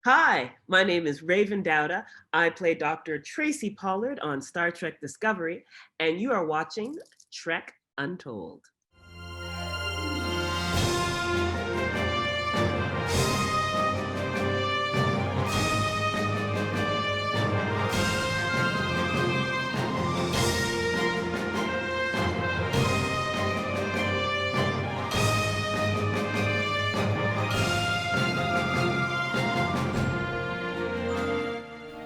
Hi, my name is Raven Dauda. I play Dr. Tracy Pollard on Star Trek Discovery, and you are watching Trek Untold.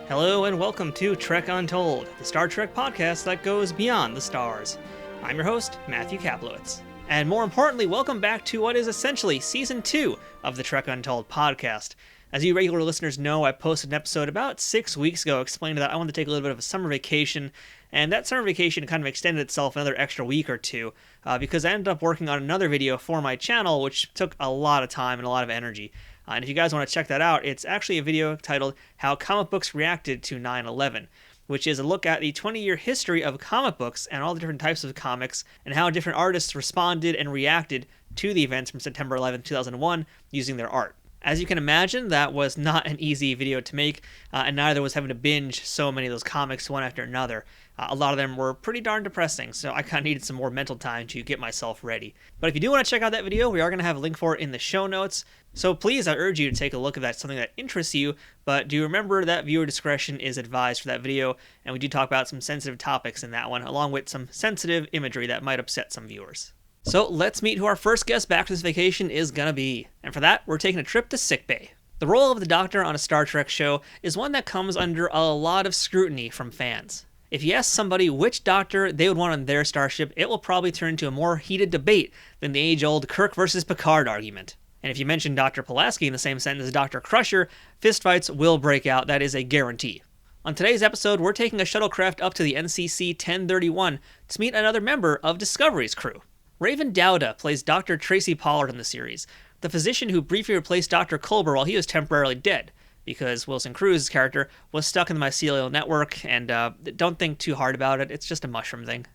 Hello and welcome to Trek Untold, the Star Trek podcast that goes beyond the stars. I'm your host, Matthew Kaplowitz. And more importantly, welcome back to what is essentially Season 2 of the Trek Untold podcast. As you regular listeners know, I posted an episode about 6 weeks ago explaining that I wanted to take a little bit of a summer vacation, and that summer vacation kind of extended itself another extra week or two, because I ended up working on another video for my channel, which took a lot of time and a lot of energy. And if you guys want to check that out, it's actually a video titled How Comic Books Reacted to 9/11, which is a look at the 20-year history of comic books and all the different types of comics and how different artists responded and reacted to the events from September 11, 2001 using their art. As you can imagine, that was not an easy video to make, and neither was having to binge so many of those comics one after another. A lot of them were pretty darn depressing, so I kind of needed some more mental time to get myself ready. But if you do want to check out that video, we are going to have a link for it in the show notes. So please, I urge you to take a look if that's something that interests you, but do remember that viewer discretion is advised for that video, and we do talk about some sensitive topics in that one, along with some sensitive imagery that might upset some viewers. So let's meet who our first guest back to this vacation is gonna be. And for that, we're taking a trip to sickbay. The role of the Doctor on a Star Trek show is one that comes under a lot of scrutiny from fans. If you ask somebody which Doctor they would want on their starship, it will probably turn into a more heated debate than the age-old Kirk versus Picard argument. And if you mention Dr. Pulaski in the same sentence as Dr. Crusher, fistfights will break out, that is a guarantee. On today's episode, we're taking a shuttlecraft up to the NCC 1031 to meet another member of Discovery's crew. Raven Dauda plays Dr. Tracy Pollard in the series, the physician who briefly replaced Dr. Culber while he was temporarily dead, because Wilson Cruz's character was stuck in the mycelial network, and don't think too hard about it, it's just a mushroom thing.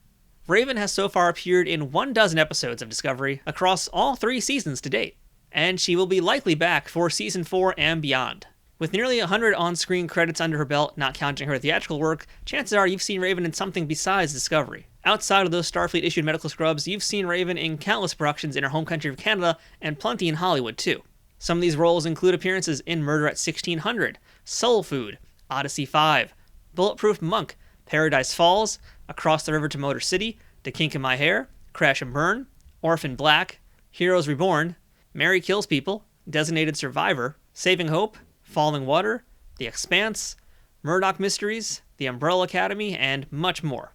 Raven has so far appeared in 12 episodes of Discovery across all 3 seasons to date, and she will be likely back for Season 4 and beyond. With nearly 100 on-screen credits under her belt, not counting her theatrical work, chances are you've seen Raven in something besides Discovery. Outside of those Starfleet-issued medical scrubs, you've seen Raven in countless productions in her home country of Canada, and plenty in Hollywood too. Some of these roles include appearances in Murder at 1600, Soul Food, Odyssey 5, Bulletproof Monk, Paradise Falls, Across the River to Motor City, To Kink in My Hair, Crash and Burn, Orphan Black, Heroes Reborn, Mary Kills People, Designated Survivor, Saving Hope, Falling Water, The Expanse, Murdoch Mysteries, The Umbrella Academy, and much more.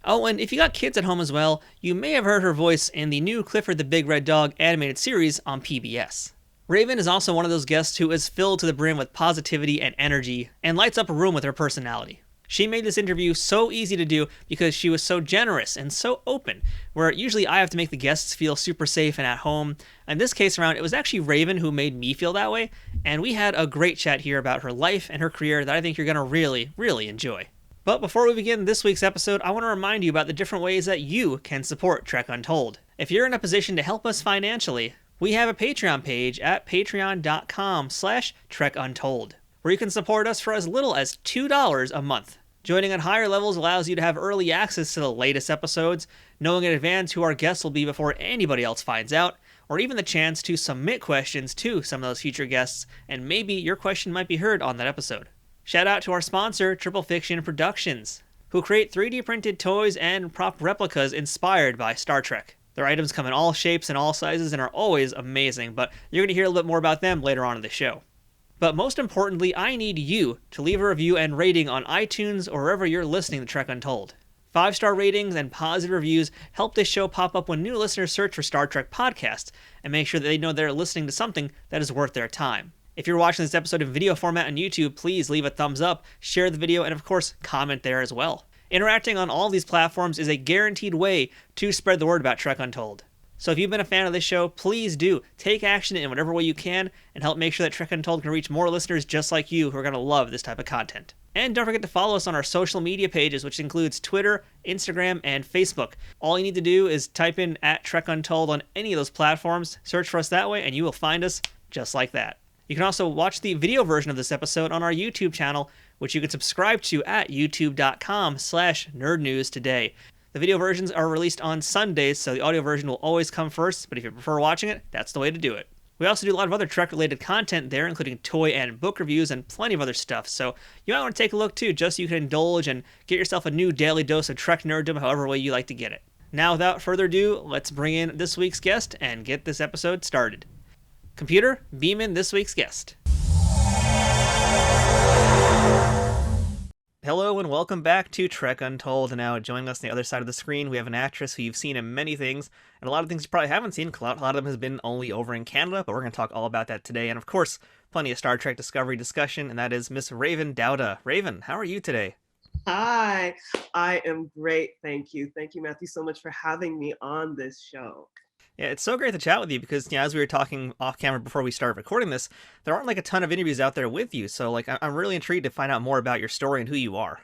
Oh, and if you got kids at home as well, you may have heard her voice in the new Clifford the Big Red Dog animated series on PBS. Raven is also one of those guests who is filled to the brim with positivity and energy, and lights up a room with her personality. She made this interview so easy to do because she was so generous and so open, where usually I have to make the guests feel super safe and at home. In this case around, it was actually Raven who made me feel that way, and we had a great chat here about her life and her career that I think you're going to really enjoy. But before we begin this week's episode, I want to remind you about the different ways that you can support Trek Untold. If you're in a position to help us financially, we have a Patreon page at patreon.com/trekuntold, where you can support us for as little as $2 a month. Joining at higher levels allows you to have early access to the latest episodes, knowing in advance who our guests will be before anybody else finds out, or even the chance to submit questions to some of those future guests, and maybe your question might be heard on that episode. Shout out to our sponsor, Triple Fiction Productions, who create 3D printed toys and prop replicas inspired by Star Trek. Their items come in all shapes and all sizes and are always amazing, but you're going to hear a little bit more about them later on in the show. But most importantly, I need you to leave a review and rating on iTunes or wherever you're listening to Trek Untold. 5-star ratings and positive reviews help this show pop up when new listeners search for Star Trek podcasts and make sure that they know they're listening to something that is worth their time. If you're watching this episode in video format on YouTube, please leave a thumbs up, share the video, and of course, comment there as well. Interacting on all these platforms is a guaranteed way to spread the word about Trek Untold. So if you've been a fan of this show, please do take action in whatever way you can and help make sure that Trek Untold can reach more listeners just like you who are going to love this type of content. And don't forget to follow us on our social media pages, which includes Twitter, Instagram, and Facebook. All you need to do is type in @Trek Untold on any of those platforms, search for us that way, and you will find us just like that. You can also watch the video version of this episode on our YouTube channel, which you can subscribe to at youtube.com/nerdnewstoday. The video versions are released on Sundays, so the audio version will always come first, but if you prefer watching it, that's the way to do it. We also do a lot of other Trek-related content there, including toy and book reviews and plenty of other stuff, so you might want to take a look too, just so you can indulge and get yourself a new daily dose of Trek nerddom however way you like to get it. Now, without further ado, let's bring in this week's guest and get this episode started. Computer, beam in this week's guest. Hello and welcome back to Trek Untold. And now joining us on the other side of the screen, we have an actress who you've seen in many things, and a lot of things you probably haven't seen. A lot of them has been only over in Canada, but we're going to talk all about that today. And of course, plenty of Star Trek Discovery discussion, and that is Miss Raven Dauda. Raven, how are you today? Hi, I am great. Thank you. Thank you, Matthew, so much for having me on this show. Yeah, it's so great to chat with you because, as we were talking off camera before we started recording this, there aren't like a ton of interviews out there with you. So I'm really intrigued to find out more about your story and who you are.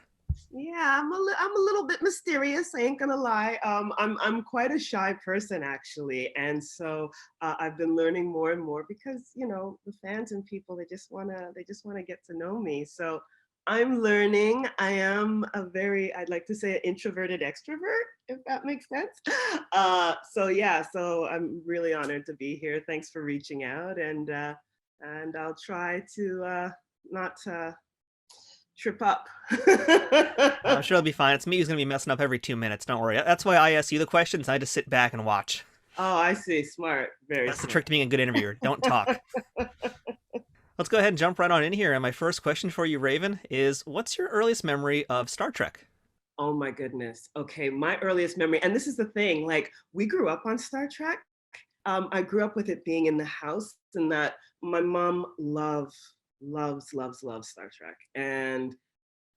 Yeah, I'm a little bit mysterious. I ain't gonna lie. I'm quite a shy person actually, and so I've been learning more and more because the fans and people they just wanna get to know me. So I'm learning. I am I'd like to say, an introverted extrovert, if that makes sense. So I'm really honored to be here. Thanks for reaching out, and I'll try to not trip up. I'm sure it'll be fine. It's me who's going to be messing up every 2 minutes. Don't worry. That's why I ask you the questions. I just sit back and watch. Oh, I see. Smart. That's smart. the trick to being a good interviewer. Don't talk. Let's go ahead and jump right on in here. And my first question for you, Raven, is what's your earliest memory of Star Trek? Oh my goodness. Okay, my earliest memory, and this is the thing, like we grew up on Star Trek. I grew up with it being in the house, and that my mom loves Star Trek. And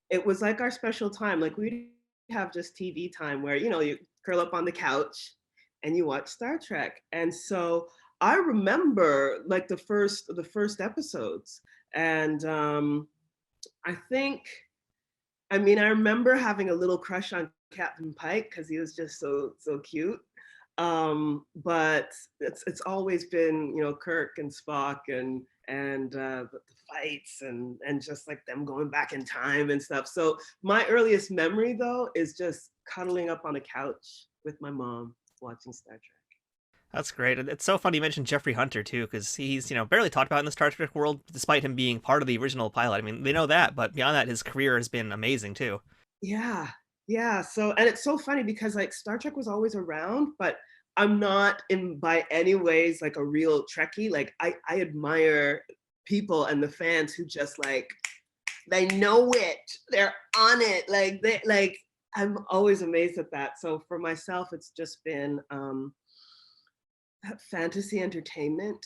it was like our special time. Like we'd have just TV time where, you curl up on the couch and you watch Star Trek. And so I remember like the first episodes. And I remember having a little crush on Captain Pike because he was just so cute. But it's always been, Kirk and Spock and the fights and just like them going back in time and stuff. So my earliest memory though is just cuddling up on a couch with my mom watching Star Trek. That's great. It's so funny you mentioned Jeffrey Hunter too, because he's barely talked about in the Star Trek world, despite him being part of the original pilot. I mean, they know that, but beyond that, his career has been amazing too. Yeah. So, and it's so funny because like Star Trek was always around, but I'm not in by any ways like a real Trekkie. Like I admire people and the fans who just like they know it, they're on it. I'm always amazed at that. So for myself, it's just been fantasy entertainment,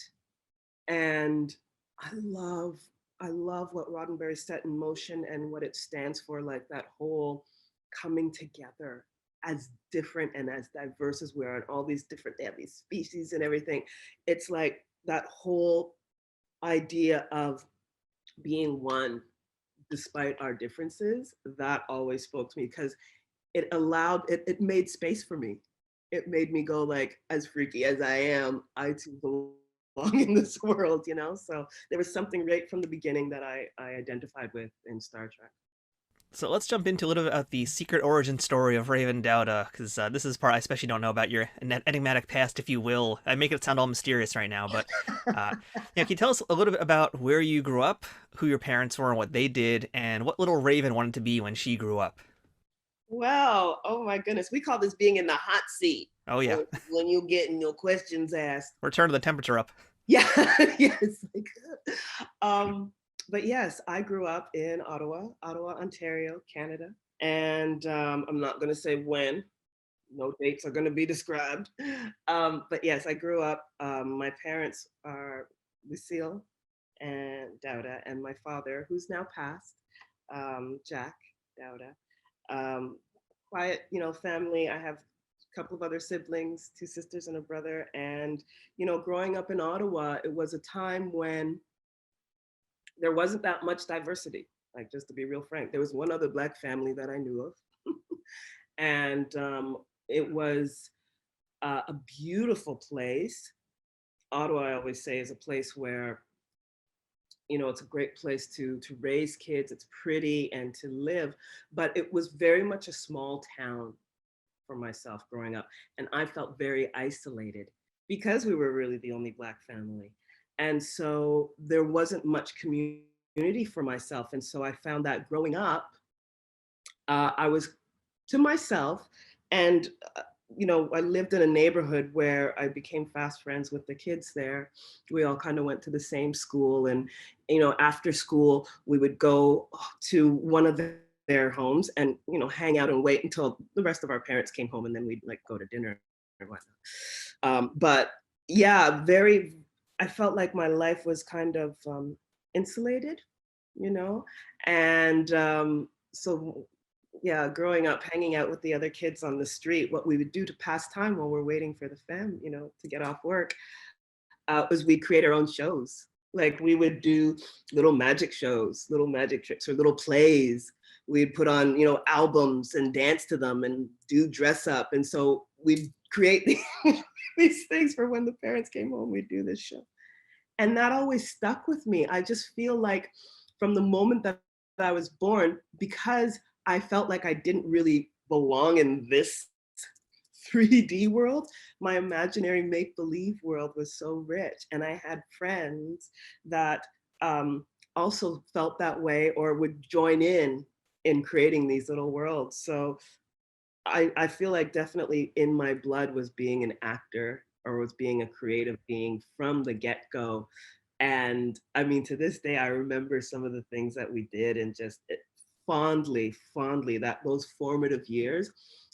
and I love what Roddenberry set in motion and what it stands for, like that whole coming together as different and as diverse as we are, and all these different, they have these species and everything. It's like that whole idea of being one despite our differences, that always spoke to me because it made space for me. It made me go like, as freaky as I am, I too belong in this world, So there was something right from the beginning that I identified with in Star Trek. So let's jump into a little bit of the secret origin story of Raven Dauda, because this is part I especially don't know about your enigmatic past, if you will. I make it sound all mysterious right now, but can you tell us a little bit about where you grew up, who your parents were and what they did, and what little Raven wanted to be when she grew up? Well, oh my goodness, we call this being in the hot seat. Oh yeah. When you're getting your questions asked. We're turning the temperature up. Yeah, yes. But yes, I grew up in Ottawa, Ontario, Canada. And I'm not going to say when, no dates are going to be described. But yes, I grew up, my parents are Lucille and Dauda, and my father, who's now passed, Jack Dauda. Quiet, family. I have a couple of other siblings, 2 sisters and a brother. And, growing up in Ottawa, it was a time when there wasn't that much diversity. Like, just to be real frank, there was one other Black family that I knew of. And it was a beautiful place. Ottawa, I always say, is a place where it's a great place to raise kids. It's pretty and to live, but it was very much a small town for myself growing up. And I felt very isolated because we were really the only Black family. And so there wasn't much community for myself. And so I found that growing up, I was to myself. And, I lived in a neighborhood where I became fast friends with the kids there. We all kind of went to the same school. And, after school, we would go to one of their homes and, hang out and wait until the rest of our parents came home. And then we'd like go to dinner or whatnot. But yeah, I felt like my life was kind of insulated, you know? And so yeah, growing up, hanging out with the other kids on the street, what we would do to pass time while we're waiting for the fam, to get off work, was we'd create our own shows. Like we would do little magic shows, little magic tricks, or little plays. We'd put on, albums and dance to them and do dress up. And so we'd create these things for when the parents came home, we'd do this show. And that always stuck with me. I just feel like from the moment that I was born, because I felt like I didn't really belong in this 3D world, my imaginary make-believe world was so rich. And I had friends that also felt that way or would join in creating these little worlds. So I feel like definitely in my blood was being an actor or was being a creative being from the get-go. And I mean, to this day, I remember some of the things that we did and just fondly, that those formative years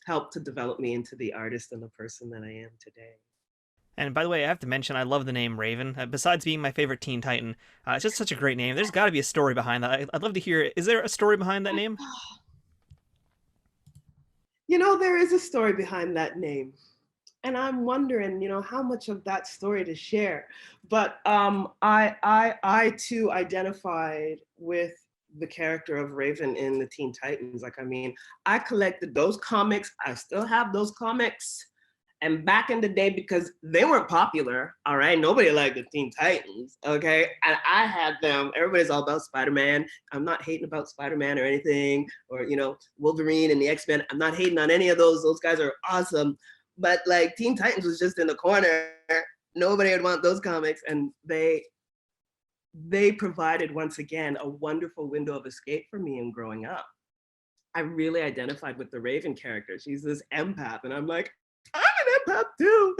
helped to develop me into the artist and the person that I am today. And by the way, I have to mention, I love the name Raven. Besides being my favorite Teen Titan, it's just such a great name. There's got to be a story behind that. I'd love to hear. Is there a story behind that name? There is a story behind that name. And I'm wondering, how much of that story to share. But I too identified with the character of Raven in the Teen Titans. Like, I mean, I collected those comics. I still have those comics. And back in the day, because they weren't popular, all right? Nobody liked the Teen Titans, okay? And I had them. Everybody's all about Spider-Man. I'm not hating about Spider-Man or anything, or, Wolverine and the X-Men. I'm not hating on any of those. Those guys are awesome. But like Teen Titans was just in the corner. Nobody would want those comics. And they provided, once again, a wonderful window of escape for me in growing up. I really identified with the Raven character. She's this empath. And I'm like, I'm an empath too.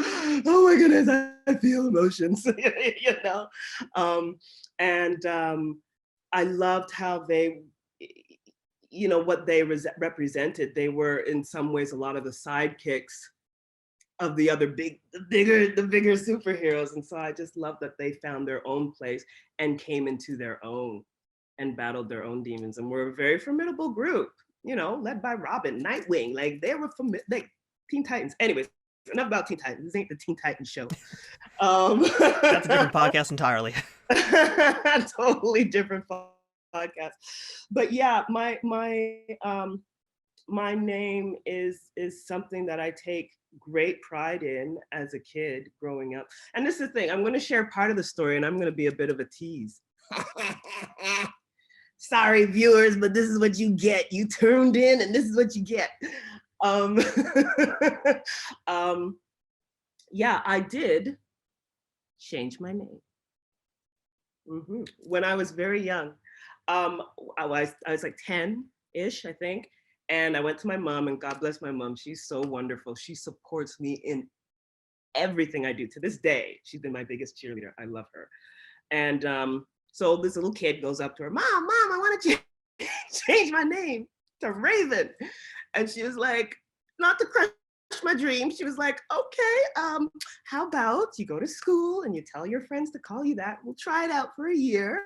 Oh my goodness, I feel emotions, I loved how they, what they represented. They were in some ways a lot of the sidekicks of the other the bigger superheroes. And so I just love that they found their own place and came into their own and battled their own demons. And we're a very formidable group, led by Robin, Nightwing. Like they were like Teen Titans. Anyways, enough about Teen Titans. This ain't the Teen Titans show. That's a different podcast entirely. Totally different podcast. But yeah, my name is something that I take great pride in as a kid growing up. And this is the thing, I'm going to share part of the story and I'm going to be a bit of a tease. Sorry, viewers, but this is what you get. You tuned in and this is what you get. Yeah, I did change my name. When I was very young. I was like 10-ish, I think. And I went to my mom, and God bless my mom. She's so wonderful. She supports me in everything I do to this day. She's been my biggest cheerleader. I love her. And so this little kid goes up to her, Mom, I want to change my name to Raven. And she was like, not to crush my dream. She was like, okay, how about you go to school and you tell your friends to call you that. We'll try it out for a year.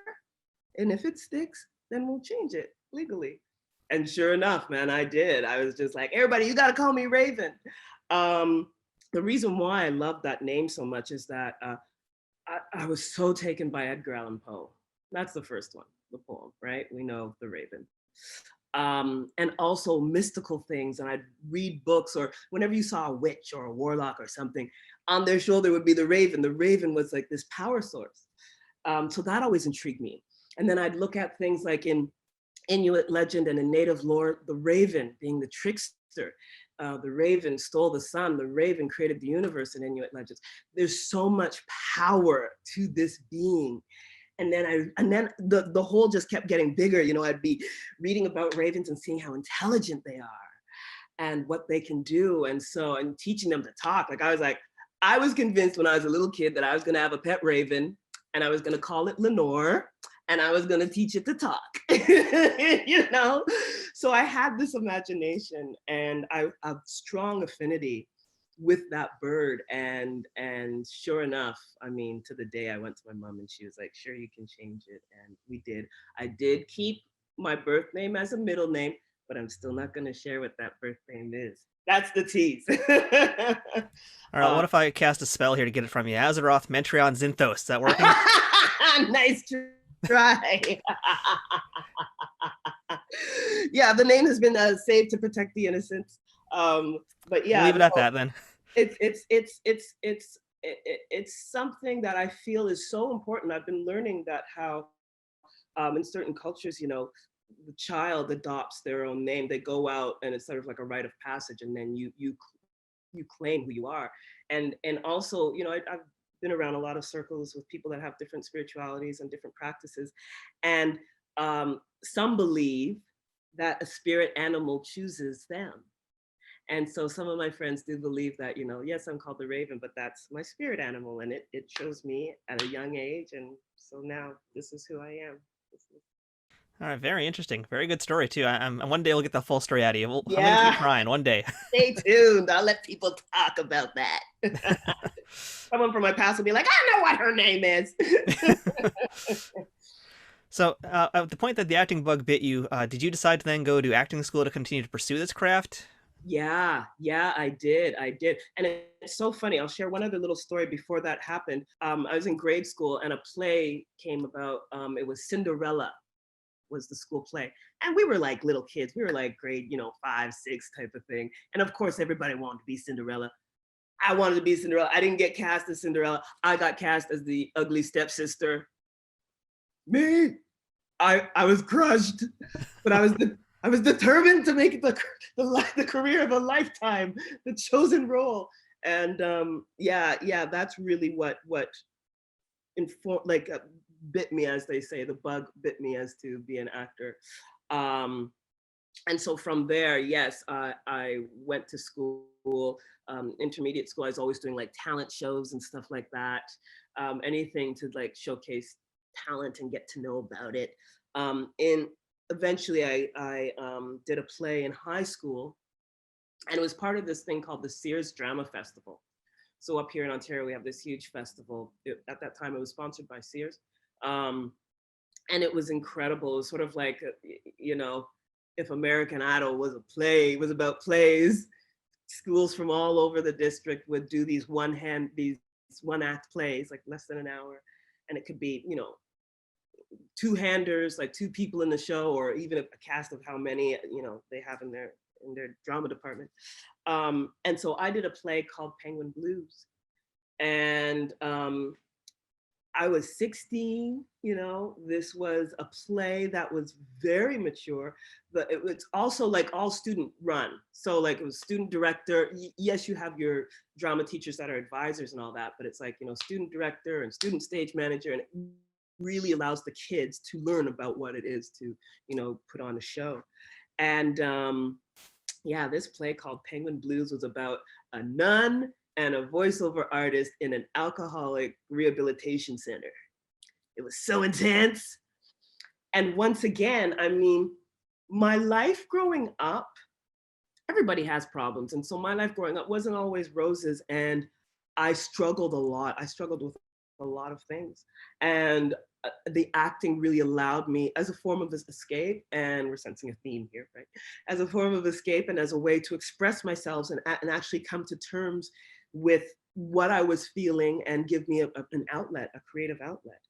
And if it sticks, then we'll change it legally. And sure enough, man, I did. I was just like, everybody, you got to call me Raven. The reason why I love that name so much is that I was so taken by Edgar Allan Poe. That's the first one, the poem, right? We know the Raven. And also mystical things. And I'd read books, or whenever you saw a witch or a warlock or something, on their shoulder would be the Raven. The Raven was like this power source. So that always intrigued me. And then I'd look at things like in Inuit legend and in native lore, the raven being the trickster. The raven stole the sun. The raven created the universe in Inuit legends. There's so much power to this being. And then the hole just kept getting bigger. You know, I'd be reading about ravens and seeing how intelligent they are and what they can do. And teaching them to talk. I was convinced when I was a little kid that I was gonna have a pet raven and I was gonna call it Lenore and I was gonna teach it to talk, you know? So I had this imagination and I have strong affinity with that bird. And sure enough, I mean, to the day I went to my mom and she was like, sure, you can change it. And we did. I did keep my birth name as a middle name, but I'm still not gonna share what that birth name is. That's the tease. All right, what if I cast a spell here to get it from you? Azeroth, Metreon, Zinthos. Is that working? Nice try. Yeah, the name has been saved to protect the innocent. But yeah, We'll leave it at that then. It's something that I feel is so important. I've been learning that how in certain cultures, you know, the child adopts their own name. They go out and it's sort of like a rite of passage, and then you claim who you are. And also, you know, I've been around a lot of circles with people that have different spiritualities and different practices, and some believe that a spirit animal chooses them. And so some of my friends do believe that, you know, yes, I'm called the Raven, but that's my spirit animal, and it chose me at a young age, and so now this is who I am. All right, very interesting. Very good story too. I'm one day we'll get the full story out of you. I'm gonna keep trying one day. Stay tuned. I'll let people talk about that. Someone from my past will be like, I know what her name is. So at the point that the acting bug bit you, did you decide to then go to acting school to continue to pursue this craft? Yeah, I did. And it's so funny. I'll share one other little story before that happened. I was in grade school and a play came about. It was Cinderella was the school play. And we were like little kids. We were like grade, 5, 6 type of thing. And of course, everybody wanted to be Cinderella. I wanted to be Cinderella. I didn't get cast as Cinderella. I got cast as the ugly stepsister. Me, I was crushed, but I was determined to make it the career of a lifetime, the chosen role. And that's really what bit me, as they say, the bug bit me as to be an actor. And so from there, yes, I went to school, intermediate school. I was always doing like talent shows and stuff like that. Anything to like showcase talent and get to know about it. Eventually I did a play in high school, and it was part of this thing called the Sears Drama Festival. So up here in Ontario, we have this huge festival. At that time, it was sponsored by Sears. And it was incredible. It was sort of like, if American Idol was about plays, schools from all over the district would do these one-act plays, like less than an hour. And it could be, two-handers, like 2 people in the show, or even a cast of how many, they have in their drama department. And so I did a play called Penguin Blues. And I was 16, this was a play that was very mature, but it was also like all student run. So like it was student director. Yes, you have your drama teachers that are advisors and all that, but it's like, student director and student stage manager, and it really allows the kids to learn about what it is to, put on a show. And this play called Penguin Blues was about a nun and a voiceover artist in an alcoholic rehabilitation center. It was so intense. And once again, I mean, my life growing up, everybody has problems. And so my life growing up wasn't always roses, and I struggled a lot. I struggled with a lot of things. And the acting really allowed me, as a form of escape, and we're sensing a theme here, right? As a form of escape and as a way to express myself and actually come to terms with what I was feeling and give me an outlet, a creative outlet.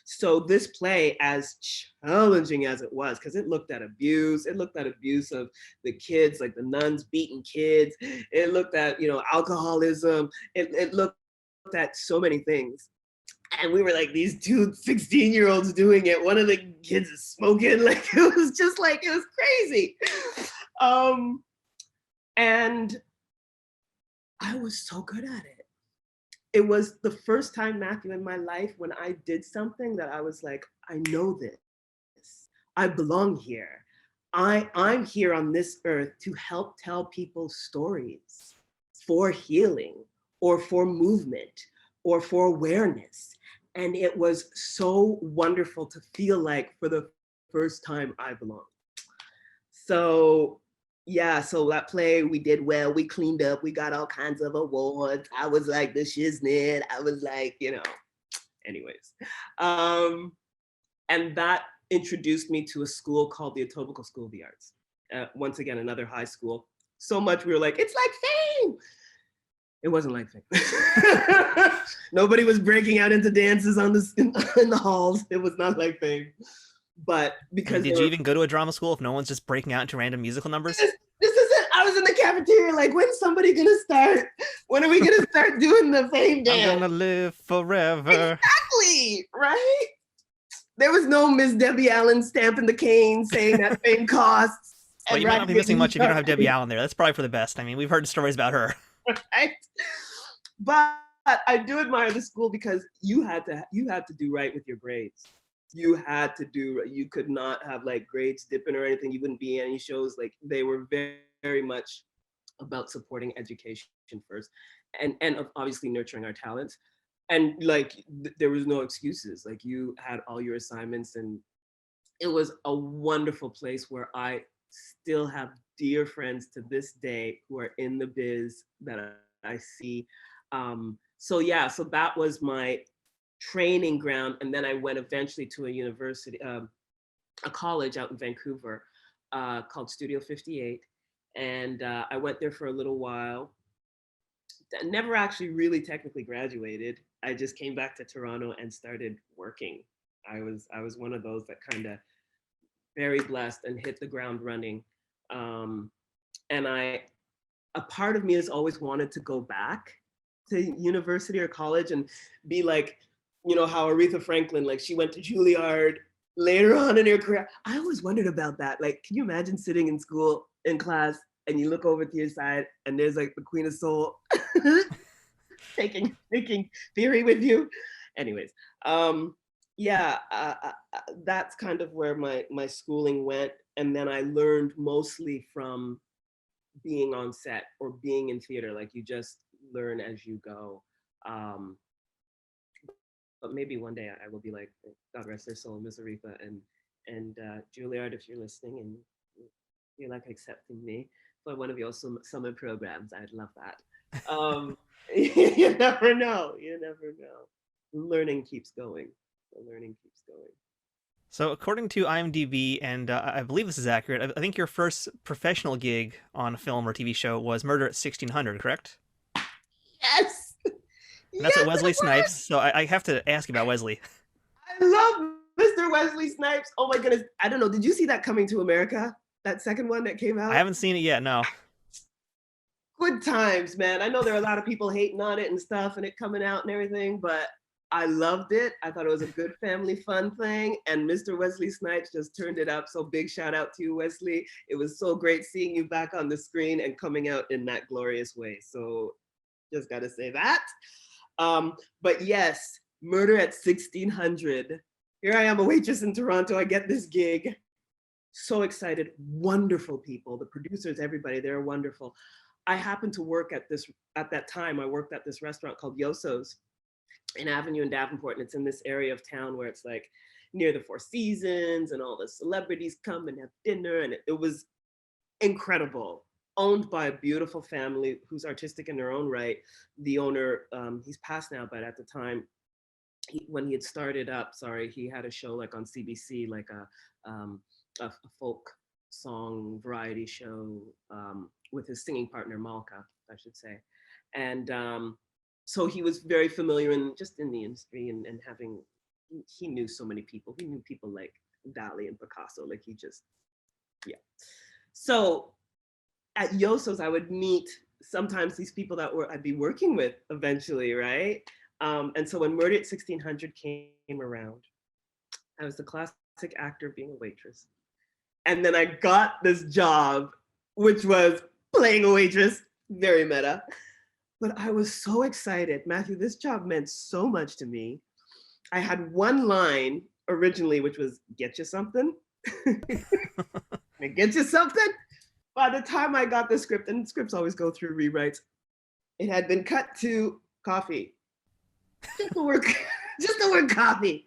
So this play, as challenging as it was, because it looked at abuse of the kids, like the nuns beating kids. It looked at, alcoholism. It looked at so many things. And we were like these two 16-year-olds doing it. One of the kids is smoking. Like, it was just like, it was crazy. And I was so good at it. It was the first time, Matthew, in my life when I did something that I was like, I know this. I belong here. I'm here on this earth to help tell people stories for healing or for movement or for awareness. And it was so wonderful to feel like for the first time I belong. So yeah, so that play, we did well, we cleaned up, we got all kinds of awards. I was like the shiznit, I was like, anyways. And that introduced me to a school called the Etobicoke School of the Arts. Once again, another high school. So much we were like, it's like fame. It wasn't like fame. Nobody was breaking out into dances in the halls. It was not like fame. But because did you even go to a drama school if no one's just breaking out into random musical numbers? This is it. I was in the cafeteria like, when's somebody gonna start? When are we gonna start doing the fame dance? I'm gonna live forever. Exactly, right? There was no Miss Debbie Allen stamping the cane saying that fame costs. Well, you might not be missing much if you don't have Debbie Allen there. That's probably for the best. I mean, we've heard stories about her. Right? But I do admire the school because you had to do right with your grades. You could not have like grades dipping or anything. You wouldn't be in any shows. Like, they were very, very much about supporting education first and obviously nurturing our talents. And like, there was no excuses. Like, you had all your assignments, and it was a wonderful place where I still have dear friends to this day who are in the biz that I see. So that was my training ground. And then I went eventually to a university, a college out in Vancouver called Studio 58. And I went there for a little while. I never actually really technically graduated. I just came back to Toronto and started working. I was one of those that kind of very blessed and hit the ground running. And a part of me has always wanted to go back to university or college and be like, how Aretha Franklin, like, she went to Juilliard later on in her career. I always wondered about that. Like, can you imagine sitting in school, in class, and you look over to your side and there's like the Queen of Soul taking theory with you. Anyways, that's kind of where my schooling went. And then I learned mostly from being on set or being in theater. Like, you just learn as you go. But maybe one day I will be like, God rest their soul, Miss Aretha and Juilliard, if you're listening and you're like accepting me for one of your summer programs, I'd love that. You never know. Learning keeps going. So according to IMDb, and I believe this is accurate, I think your first professional gig on a film or TV show was Murder at 1600, correct? Yes! And that's Wesley Snipes, so I have to ask about Wesley. I love Mr. Wesley Snipes. Oh my goodness. I don't know, did you see that Coming to America? That second one that came out? I haven't seen it yet, no. Good times, man. I know there are a lot of people hating on it and stuff and it coming out and everything, but I loved it. I thought it was a good family fun thing. And Mr. Wesley Snipes just turned it up. So big shout out to you, Wesley. It was so great seeing you back on the screen and coming out in that glorious way. So just got to say that. But yes, Murder at 1600. Here I am, a waitress in Toronto. I get this gig. So excited. Wonderful people. The producers, everybody, they're wonderful. I happened to work at that time, I worked at this restaurant called Yoso's in Avenue and Davenport, and it's in this area of town where it's like near the Four Seasons, and all the celebrities come and have dinner, and it was incredible. Owned by a beautiful family who's artistic in their own right. The owner, he's passed now, but at the time, when he had started up, he had a show like on CBC, like a folk song variety show with his singing partner Malka, I should say, and so he was very familiar in the industry and he knew so many people. He knew people like Dali and Picasso, like So at Yoso's, I would meet sometimes these people that I'd be working with eventually, right? And so when Murder at 1600 came around, I was the classic actor being a waitress. And then I got this job, which was playing a waitress, very meta. But I was so excited. Matthew, this job meant so much to me. I had one line originally, which was, get you something? Get you something? By the time I got the script, and scripts always go through rewrites, it had been cut to coffee. Just the word coffee.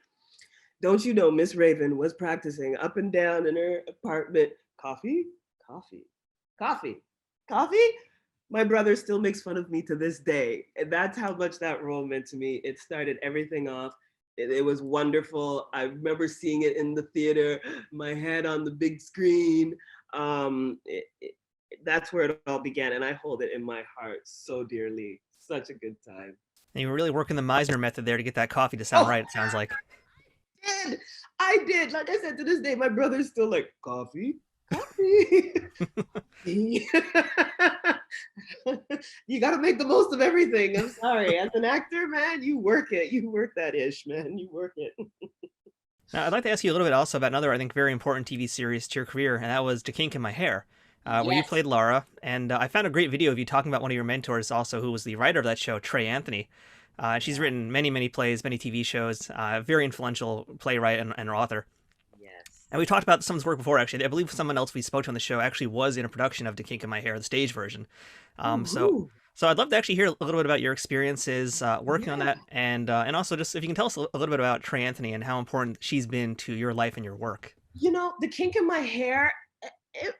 Don't you know Miss Raven was practicing up and down in her apartment, coffee, coffee, coffee, coffee? My brother still makes fun of me to this day. And that's how much that role meant to me. It started everything off. It was wonderful. I remember seeing it in the theater, my head on the big screen. That's where it all began. And I hold it in my heart so dearly. Such a good time. And you were really working the Meisner method there to get that coffee to sound right, it sounds like. I did. Like I said, to this day, my brother's still like, coffee, coffee. You got to make the most of everything. I'm sorry. As an actor, man, you work it. You work that ish, man. You work it. Now, I'd like to ask you a little bit also about another, I think, very important TV series to your career, and that was To Kink in My Hair, where you played Laura. And I found a great video of you talking about one of your mentors also, who was the writer of that show, Trey Anthony. She's written many, many plays, many TV shows, very influential playwright and author. Yes. And we talked about someone's work before, actually. I believe someone else we spoke to on the show actually was in a production of To Kink in My Hair, the stage version. So I'd love to actually hear a little bit about your experiences working on that, and also just if you can tell us a little bit about Trey Anthony and how important she's been to your life and your work. You know, The Kink in My Hair, it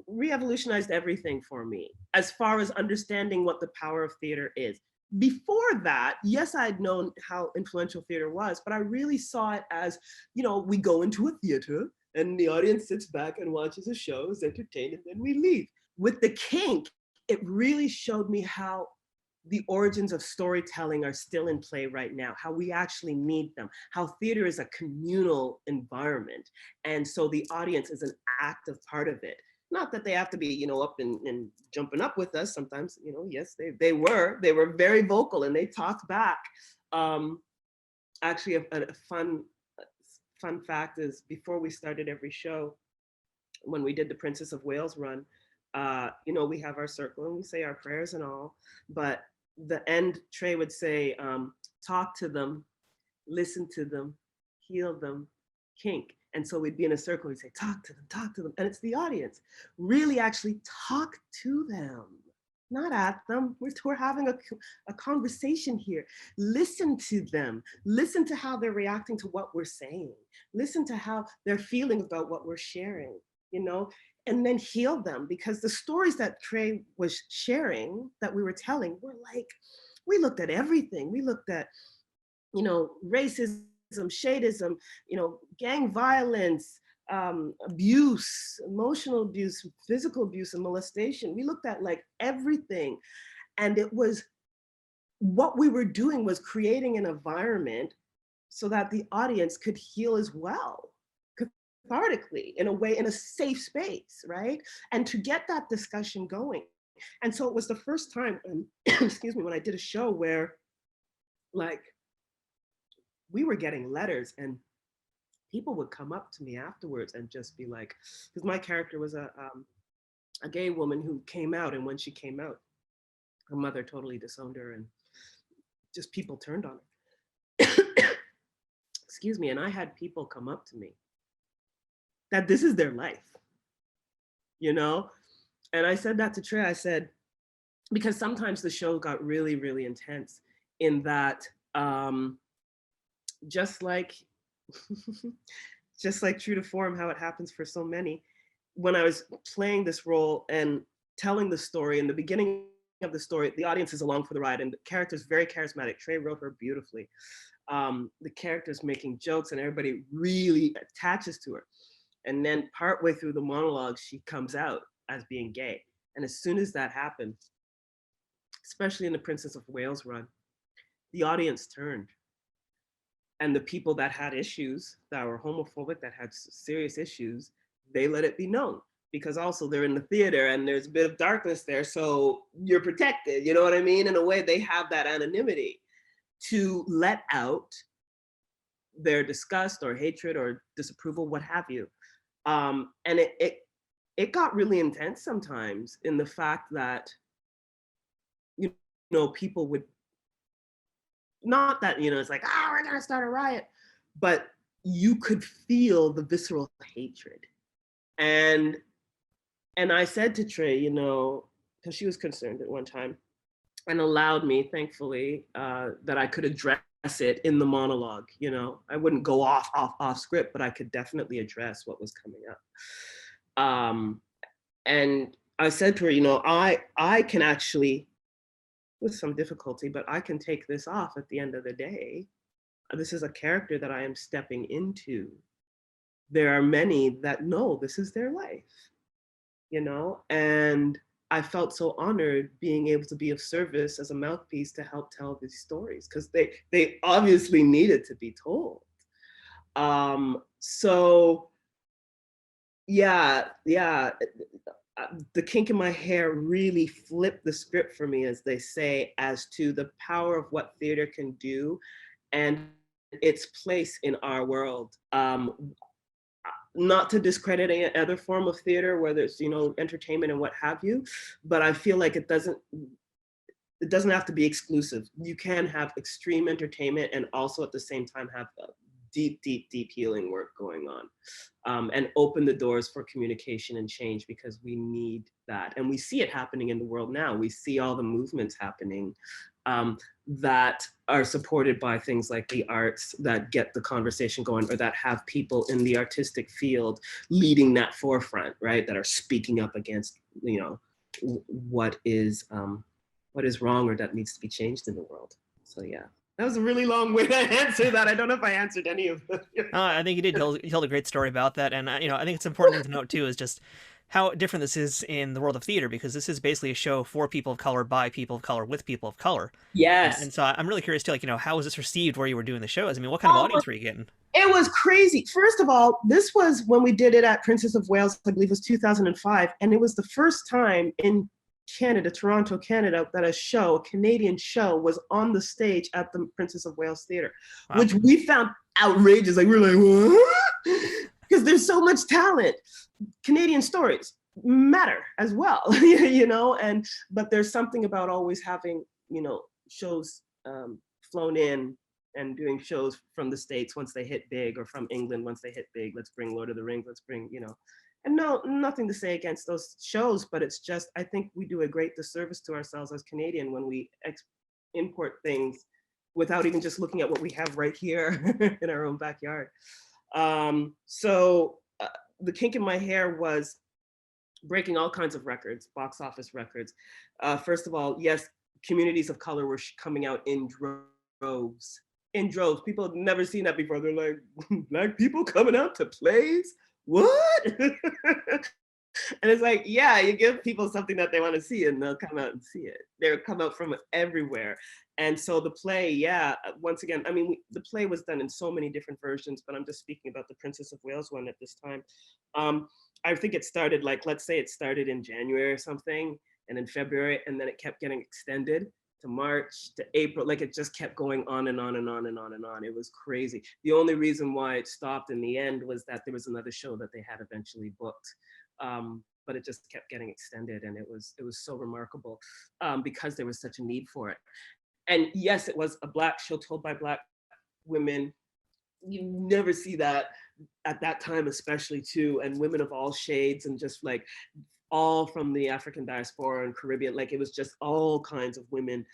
re-evolutionized everything for me as far as understanding what the power of theater is. Before that, yes, I'd known how influential theater was, but I really saw it as, you know, we go into a theater and the audience sits back and watches a show, is entertained, and then we leave. With The Kink, it really showed me how the origins of storytelling are still in play right now, how we actually need them, how theater is a communal environment. And so the audience is an active part of it. Not that they have to be, you know, up and jumping up with us sometimes, you know, yes, they were very vocal and they talked back. Actually, a fun fact is before we started every show, when we did the Princess of Wales run, you know, we have our circle and we say our prayers and all, but the end, Trey would say, talk to them, listen to them, heal them, kink. And so we'd be in a circle, we'd say, talk to them. And it's the audience. Really actually talk to them, not at them. We're having a conversation here. Listen to them. Listen to how they're reacting to what we're saying. Listen to how they're feeling about what we're sharing, you know? And then heal them, because the stories that Trey was sharing, that we were telling, were like, we looked at everything. We looked at, you know, racism, shadeism, you know, gang violence, abuse, emotional abuse, physical abuse, and molestation. We looked at like everything. And it was, what we were doing was creating an environment so that the audience could heal as well, cathartically, in a way, in a safe space, right? And to get that discussion going. And so it was the first time, excuse me, when I did a show where like, we were getting letters and people would come up to me afterwards and just be like, because my character was a gay woman who came out, and when she came out, her mother totally disowned her and just people turned on her. Excuse me, and I had people come up to me that this is their life, you know? And I said that to Trey, I said, because sometimes the show got really, really intense in that, just like true to form, how it happens for so many, when I was playing this role and telling the story, in the beginning of the story, the audience is along for the ride and the character's very charismatic. Trey wrote her beautifully. The character's making jokes and everybody really attaches to her. And then partway through the monologue, she comes out as being gay. And as soon as that happened, especially in the Princess of Wales run, the audience turned. And the people that had issues, that were homophobic, that had serious issues, they let it be known, because also they're in the theater and there's a bit of darkness there, so you're protected, you know what I mean? In a way, they have that anonymity. to let out their disgust or hatred or disapproval, what have you. And it got really intense sometimes in the fact that, you know, people would, not that, you know, it's like, ah, we're gonna start a riot, but you could feel the visceral hatred. And I said to Trey, you know, because she was concerned at one time, and allowed me, thankfully, that I could address it in the monologue. You know, I wouldn't go off script, but I could definitely address what was coming up. And I said to her, you know, I can actually, with some difficulty, but I can take this off at the end of the day. This is a character that I am stepping into. There are many that know this is their life, you know, and I felt so honored being able to be of service as a mouthpiece to help tell these stories, because they obviously needed to be told. So yeah, the kink in my hair really flipped the script for me, as they say, as to the power of what theater can do and its place in our world. Not to discredit any other form of theater, whether it's, you know, entertainment and what have you, but I feel like it doesn't have to be exclusive. You can have extreme entertainment and also at the same time have deep healing work going on, and open the doors for communication and change, because we need that. And we see it happening in the world now. We see all the movements happening that are supported by things like the arts that get the conversation going, or that have people in the artistic field leading that forefront, right? That are speaking up against, you know, what is wrong or that needs to be changed in the world. So yeah. That was a really long way to answer that. I don't know if I answered any of them. I think you did. You told a great story about that, and you know, I think it's an important thing to note too is just how different this is in the world of theater, because this is basically a show for people of color, by people of color, with people of color. Yes. And so I'm really curious too, like, you know, how was this received where you were doing the shows? I mean, what kind of audience were you getting? It was crazy. First of all, this was when we did it at Princess of Wales, I believe it was 2005, and it was the first time in Canada, Toronto, Canada, that a Canadian show was on the stage at the Princess of Wales Theatre, wow. Which we found outrageous. Like, we were like, what? Because there's so much talent. Canadian stories matter as well, you know, but there's something about always having, you know, shows flown in and doing shows from the States once they hit big, or from England once they hit big. Let's bring Lord of the Rings, let's bring, you know, and no, nothing to say against those shows, but it's just, I think we do a great disservice to ourselves as Canadian when we import things without even just looking at what we have right here in our own backyard. So the kink in my hair was breaking all kinds of records, box office records. First of all, yes, communities of color were coming out in droves. In droves. People had never seen that before. They're like, Black people coming out to plays? What? And it's like, yeah, you give people something that they want to see and they'll come out and see it. They'll come out from everywhere. And so the play, yeah, once again, I mean, the play was done in so many different versions, but I'm just speaking about the Princess of Wales one at this time. I think it started, like, let's say it started in January or something, and in February, and then it kept getting extended to March, to April. Like, it just kept going on and on and on and on and on. It was crazy. The only reason why it stopped in the end was that there was another show that they had eventually booked. But it just kept getting extended, and it was so remarkable because there was such a need for it. And yes, it was a Black show told by Black women. You never see that at that time, especially too, and women of all shades, and just like all from the African diaspora and Caribbean. Like, it was just all kinds of women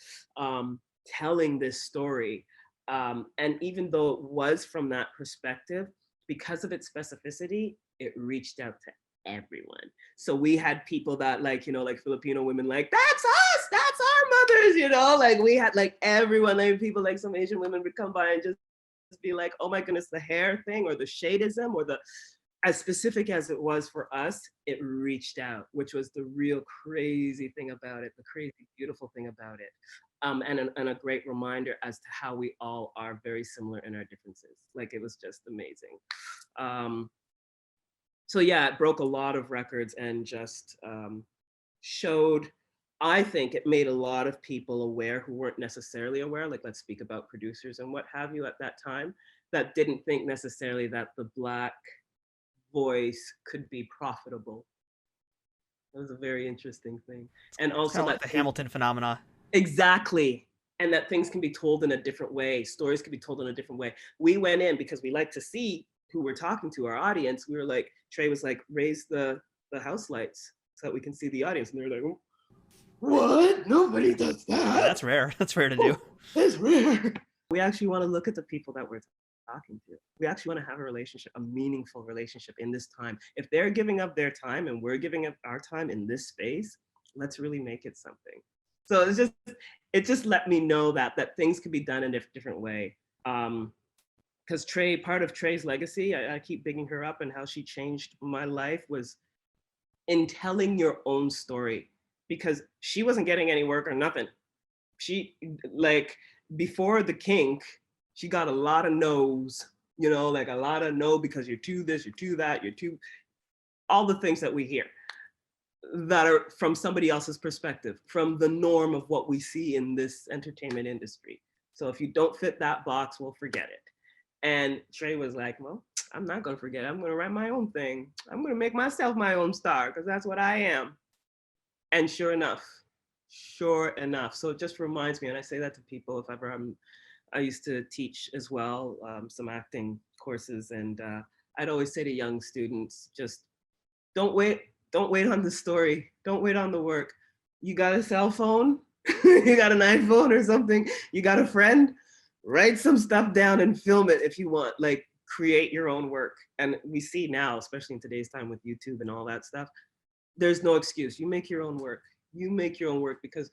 telling this story. And even though it was from that perspective, because of its specificity, it reached out to everyone. So we had people that, like, you know, like Filipino women, like, that's us, that's our mothers, you know, like we had like everyone, like people, like some Asian women would come by and just be like, oh my goodness, the hair thing, or the shadism, or the, as specific as it was for us, it reached out, which was the real crazy thing about it, the crazy beautiful thing about it. And a great reminder as to how we all are very similar in our differences. Like, it was just amazing. So yeah, it broke a lot of records and just showed I think it made a lot of people aware who weren't necessarily aware, like let's speak about producers and what have you at that time, that didn't think necessarily that the Black voice could be profitable. That was a very interesting thing. And It's also kind of like that the Hamilton phenomena. exactly. And that things can be told in a different way. Stories can be told in a different way. We went in because we like to see who we're talking to, our audience. We were like, Trey was like, raise the house lights so that we can see the audience. And they were like, what? Nobody does Yeah, that. that's rare. That's rare to do. Oh, that's rare. We actually want to look at the people that we're talking to. We actually want to have a relationship, a meaningful relationship in this time. If they're giving up their time and we're giving up our time in this space, let's really make it something. So it just let me know that things could be done in a different way. Because Trey, part of Trey's legacy, I keep bigging her up and how she changed my life was in telling your own story, because she wasn't getting any work or nothing. She like before the kink, she got a lot of no's, you know, like a lot of no because you're too this, you're too that, you're too all the things that we hear that are from somebody else's perspective, from the norm of what we see in this entertainment industry. So if you don't fit that box, we'll forget it. And Trey was like, well, I'm not gonna forget it. I'm gonna write my own thing. I'm gonna make myself my own star because that's what I am. And sure enough. So it just reminds me, and I say that to people if ever I used to teach as well, some acting courses, and I'd always say to young students, just don't wait on the story, don't wait on the work. You got a cell phone, you got an iPhone or something, you got a friend, write some stuff down and film it if you want, like create your own work. And we see now, especially in today's time with YouTube and all that stuff, there's no excuse. You make your own work. You make your own work because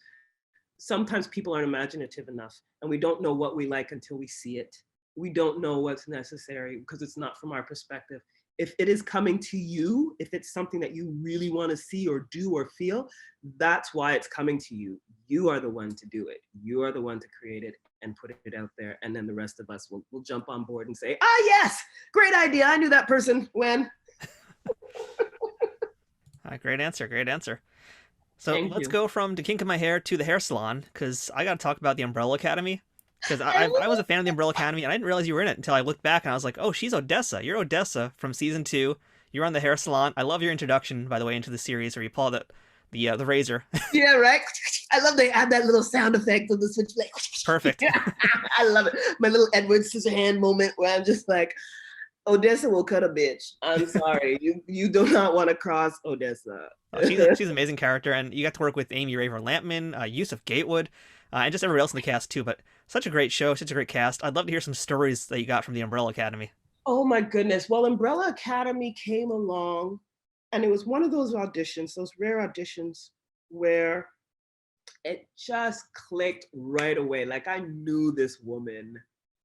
sometimes people aren't imaginative enough and we don't know what we like until we see it. We don't know what's necessary because it's not from our perspective. If it is coming to you, if it's something that you really want to see or do or feel, that's why it's coming to you. You are the one to do it. You are the one to create it and put it out there. And then the rest of us will jump on board and say, ah, yes, great idea. I knew that person when. Great answer. Great answer. So Thank let's you. go from the kink in my hair to the hair salon, because I got to talk about the Umbrella Academy. Because I was a fan of the Umbrella Academy, and I didn't realize you were in it until I looked back and I was like, oh, she's Odessa. You're Odessa from season 2. You're on the hair salon. I love your introduction, by the way, into the series where you pull out the razor. Yeah, right. I love they add that little sound effect of the switch. Like, Perfect. I love it. My little Edward Scissorhand moment where I'm just like, Odessa will cut a bitch. I'm sorry. You do not want to cross Odessa. Oh, she's an amazing character, and you got to work with Amy Raver Lampman, Yusuf Gatewood, and just everybody else in the cast too. But such a great show, such a great cast. I'd love to hear some stories that you got from the Umbrella Academy. Oh my goodness. Well, Umbrella Academy came along and it was one of those auditions, those rare auditions where it just clicked right away. Like I knew this woman.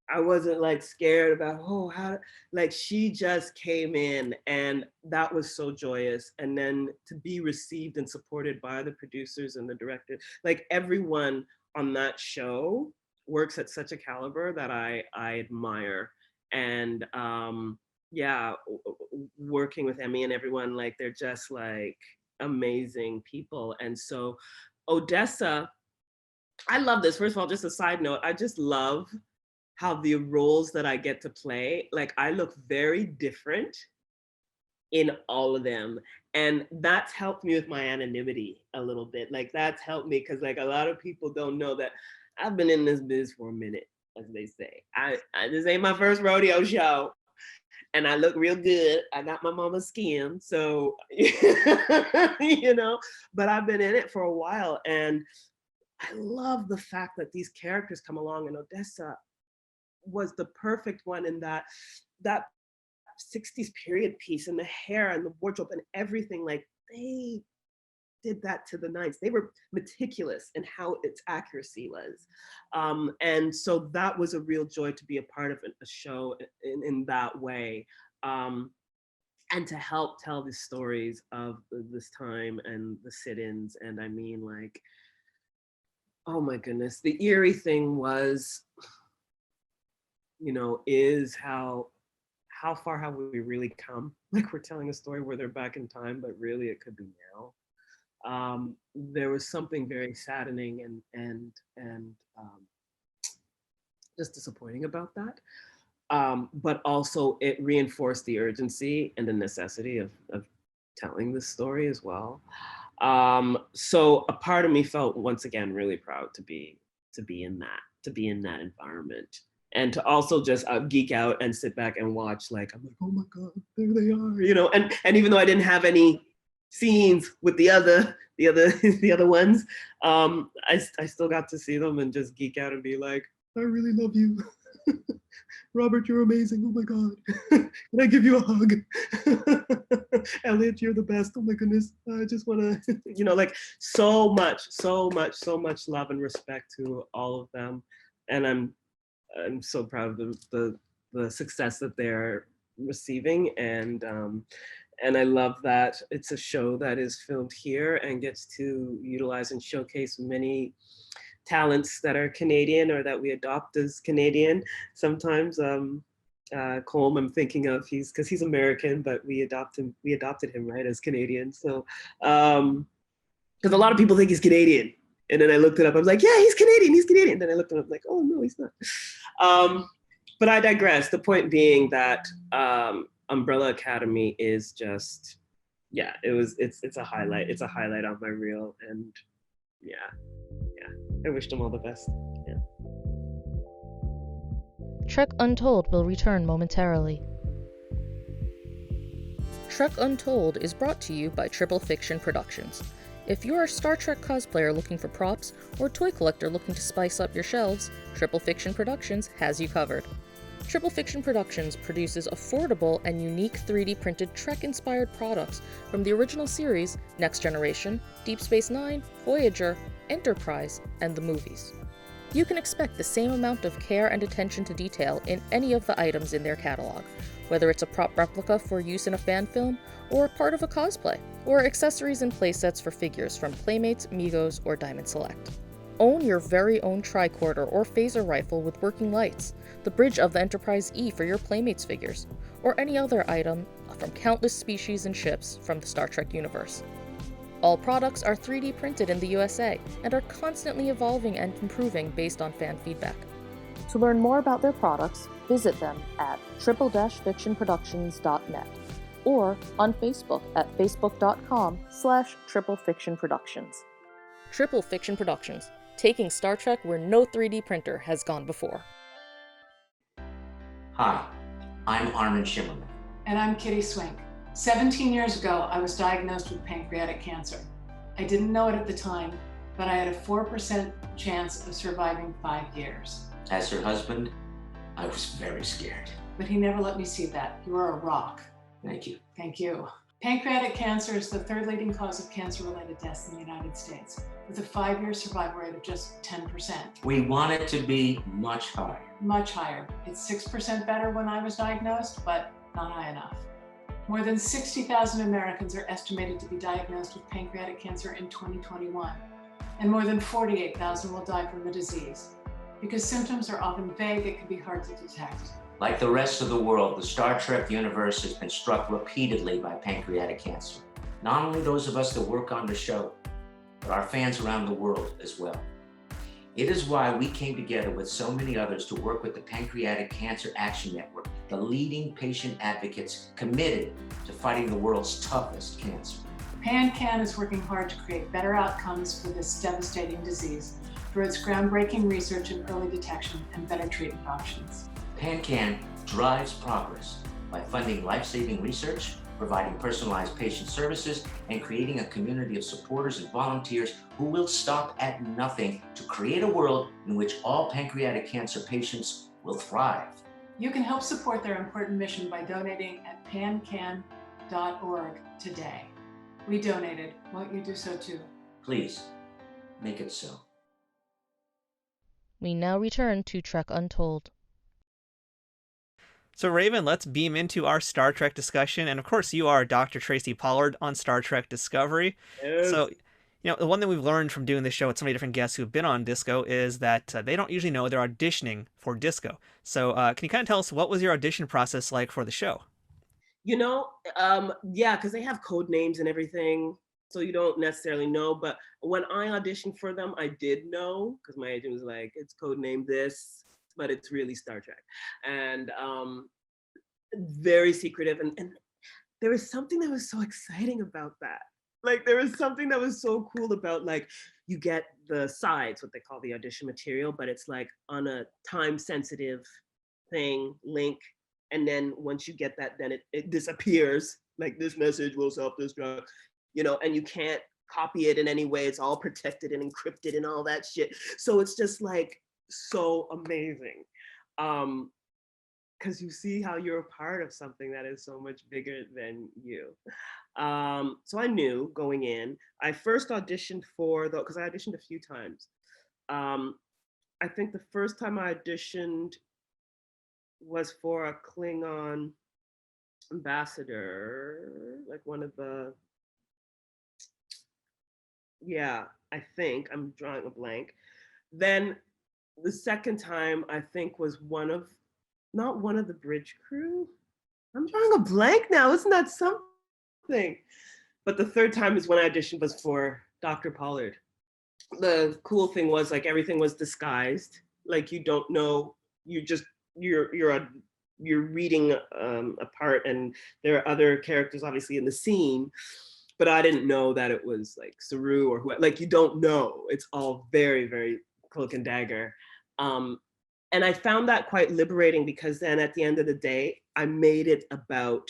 I wasn't like scared about, oh, how, like she just came in and that was so joyous. And then to be received and supported by the producers and the director, like everyone on that show works at such a caliber that I admire. And yeah, working with Emmy and everyone, like they're just like amazing people. And so Odessa, I love this. First of all, just a side note, I just love how the roles that I get to play, like I look very different in all of them. And that's helped me with my anonymity a little bit. Like that's helped me because like a lot of people don't know that I've been in this biz for a minute, as they say. I this ain't my first rodeo show. And I look real good. I got my mama's skin. So, you know, but I've been in it for a while. And I love the fact that these characters come along, and Odessa was the perfect one in that 60s period piece and the hair and the wardrobe and everything. Like they did that to the nines. They were meticulous in how its accuracy was. And so that was a real joy to be a part of a show in that way. And to help tell the stories of this time and the sit-ins. And I mean, like, oh my goodness, the eerie thing was, you know, is how far have we really come? Like we're telling a story where they're back in time, but really it could be now. there was something very saddening and just disappointing about that. But also it reinforced the urgency and the necessity of telling this story as well. So a part of me felt once again really proud to be in that environment, and to also just geek out and sit back and watch. Like, I'm like, oh my god, there they are, and even though I didn't have any scenes with the other the other ones, I still got to see them and just geek out and be like, I really love you. Robert, you're amazing. Oh my God. Can I give you a hug? Elliot, you're the best. Oh my goodness. I just want to, like, so much love and respect to all of them. And I'm so proud of the success that they're receiving. And I love that it's a show that is filmed here and gets to utilize and showcase many talents that are Canadian or that we adopt as Canadian. Sometimes Colm, I'm thinking of, because he's American, but we adopted him, right, as Canadian. So because a lot of people think he's Canadian, and then I looked it up. I was like, yeah, he's Canadian. And then I looked it up, like, oh no, he's not. But I digress. The point being that Umbrella Academy is just, yeah, it's a highlight. It's a highlight on my reel, and yeah. I wish them all the best. Yeah. Trek Untold will return momentarily. Trek Untold is brought to you by Triple Fiction Productions. If you're a Star Trek cosplayer looking for props, or toy collector looking to spice up your shelves, Triple Fiction Productions has you covered. Triple Fiction Productions produces affordable and unique 3D printed Trek-inspired products from the original series, Next Generation, Deep Space Nine, Voyager, Enterprise, and the movies. You can expect the same amount of care and attention to detail in any of the items in their catalog, whether it's a prop replica for use in a fan film, or a part of a cosplay, or accessories and playsets for figures from Playmates, Migos, or Diamond Select. Own your very own tricorder or phaser rifle with working lights, the bridge of the Enterprise E for your Playmates figures, or any other item from countless species and ships from the Star Trek universe. All products are 3D printed in the USA and are constantly evolving and improving based on fan feedback. To learn more about their products, visit them at triple-fictionproductions.net or on Facebook at facebook.com/triplefictionproductions. Triple Fiction Productions, taking Star Trek where no 3D printer has gone before. Hi, I'm Armin Shimmerman. And I'm Kitty Swink. 17 years ago, I was diagnosed with pancreatic cancer. I didn't know it at the time, but I had a 4% chance of surviving 5 years. As her husband, I was very scared. But he never let me see that. You are a rock. Thank you. Thank you. Pancreatic cancer is the third leading cause of cancer-related deaths in the United States, with a 5-year survival rate of just 10%. We want it to be much higher. Much higher. It's 6% better when I was diagnosed, but not high enough. More than 60,000 Americans are estimated to be diagnosed with pancreatic cancer in 2021, and more than 48,000 will die from the disease. Because symptoms are often vague, it can be hard to detect. Like the rest of the world, the Star Trek universe has been struck repeatedly by pancreatic cancer. Not only those of us that work on the show, but our fans around the world as well. It is why we came together with so many others to work with the Pancreatic Cancer Action Network, the leading patient advocates committed to fighting the world's toughest cancer. PanCan is working hard to create better outcomes for this devastating disease through its groundbreaking research in early detection and better treatment options. PanCan drives progress by funding life-saving research, providing personalized patient services, and creating a community of supporters and volunteers who will stop at nothing to create a world in which all pancreatic cancer patients will thrive. You can help support their important mission by donating at pancan.org today. We donated. Won't you do so too? Please, make it so. We now return to Trek Untold. So Raven, let's beam into our Star Trek discussion. And of course, you are Dr. Tracy Pollard on Star Trek Discovery. Yes. So, the one thing we've learned from doing this show with so many different guests who've been on Disco is that they don't usually know they're auditioning for Disco. So can you kind of tell us what was your audition process like for the show? Yeah, because they have code names and everything. So you don't necessarily know, but when I auditioned for them, I did know, because my agent was like, it's codenamed this, but it's really Star Trek. And very secretive. And there was something that was so exciting about that. Like, there was something that was so cool about, like, you get the sides, what they call the audition material, but it's like on a time sensitive thing, link. And then once you get that, then it disappears. Like, this message will self-destruct, you know, and you can't copy it in any way. It's all protected and encrypted and all that shit. So it's just like so amazing. Because you see how you're a part of something that is so much bigger than you. So I knew going in. I first auditioned for because I auditioned a few times. I think the first time I auditioned was for a Klingon ambassador, like one of the, yeah, I think, I'm drawing a blank. Then the second time I think was not one of the bridge crew. I'm drawing a blank now, isn't that something? But the third time is when I auditioned was for Dr. Pollard. The cool thing was, like, everything was disguised. Like, you don't know, you're reading a part, and there are other characters obviously in the scene, but I didn't know that it was like Saru or who, like, you don't know. It's all very, very cloak and dagger. And I found that quite liberating, because then at the end of the day, I made it about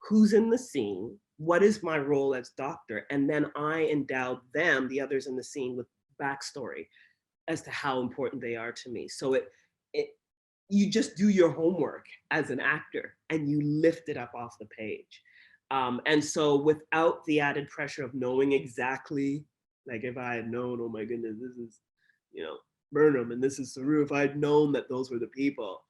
who's in the scene, what is my role as Doctor, and then I endowed them, the others in the scene, with backstory as to how important they are to me. So you just do your homework as an actor and you lift it up off the page. And so without the added pressure of knowing exactly, like, if I had known, oh my goodness, this is, you know, Burnham and this is Saru, if I'd known that those were the people,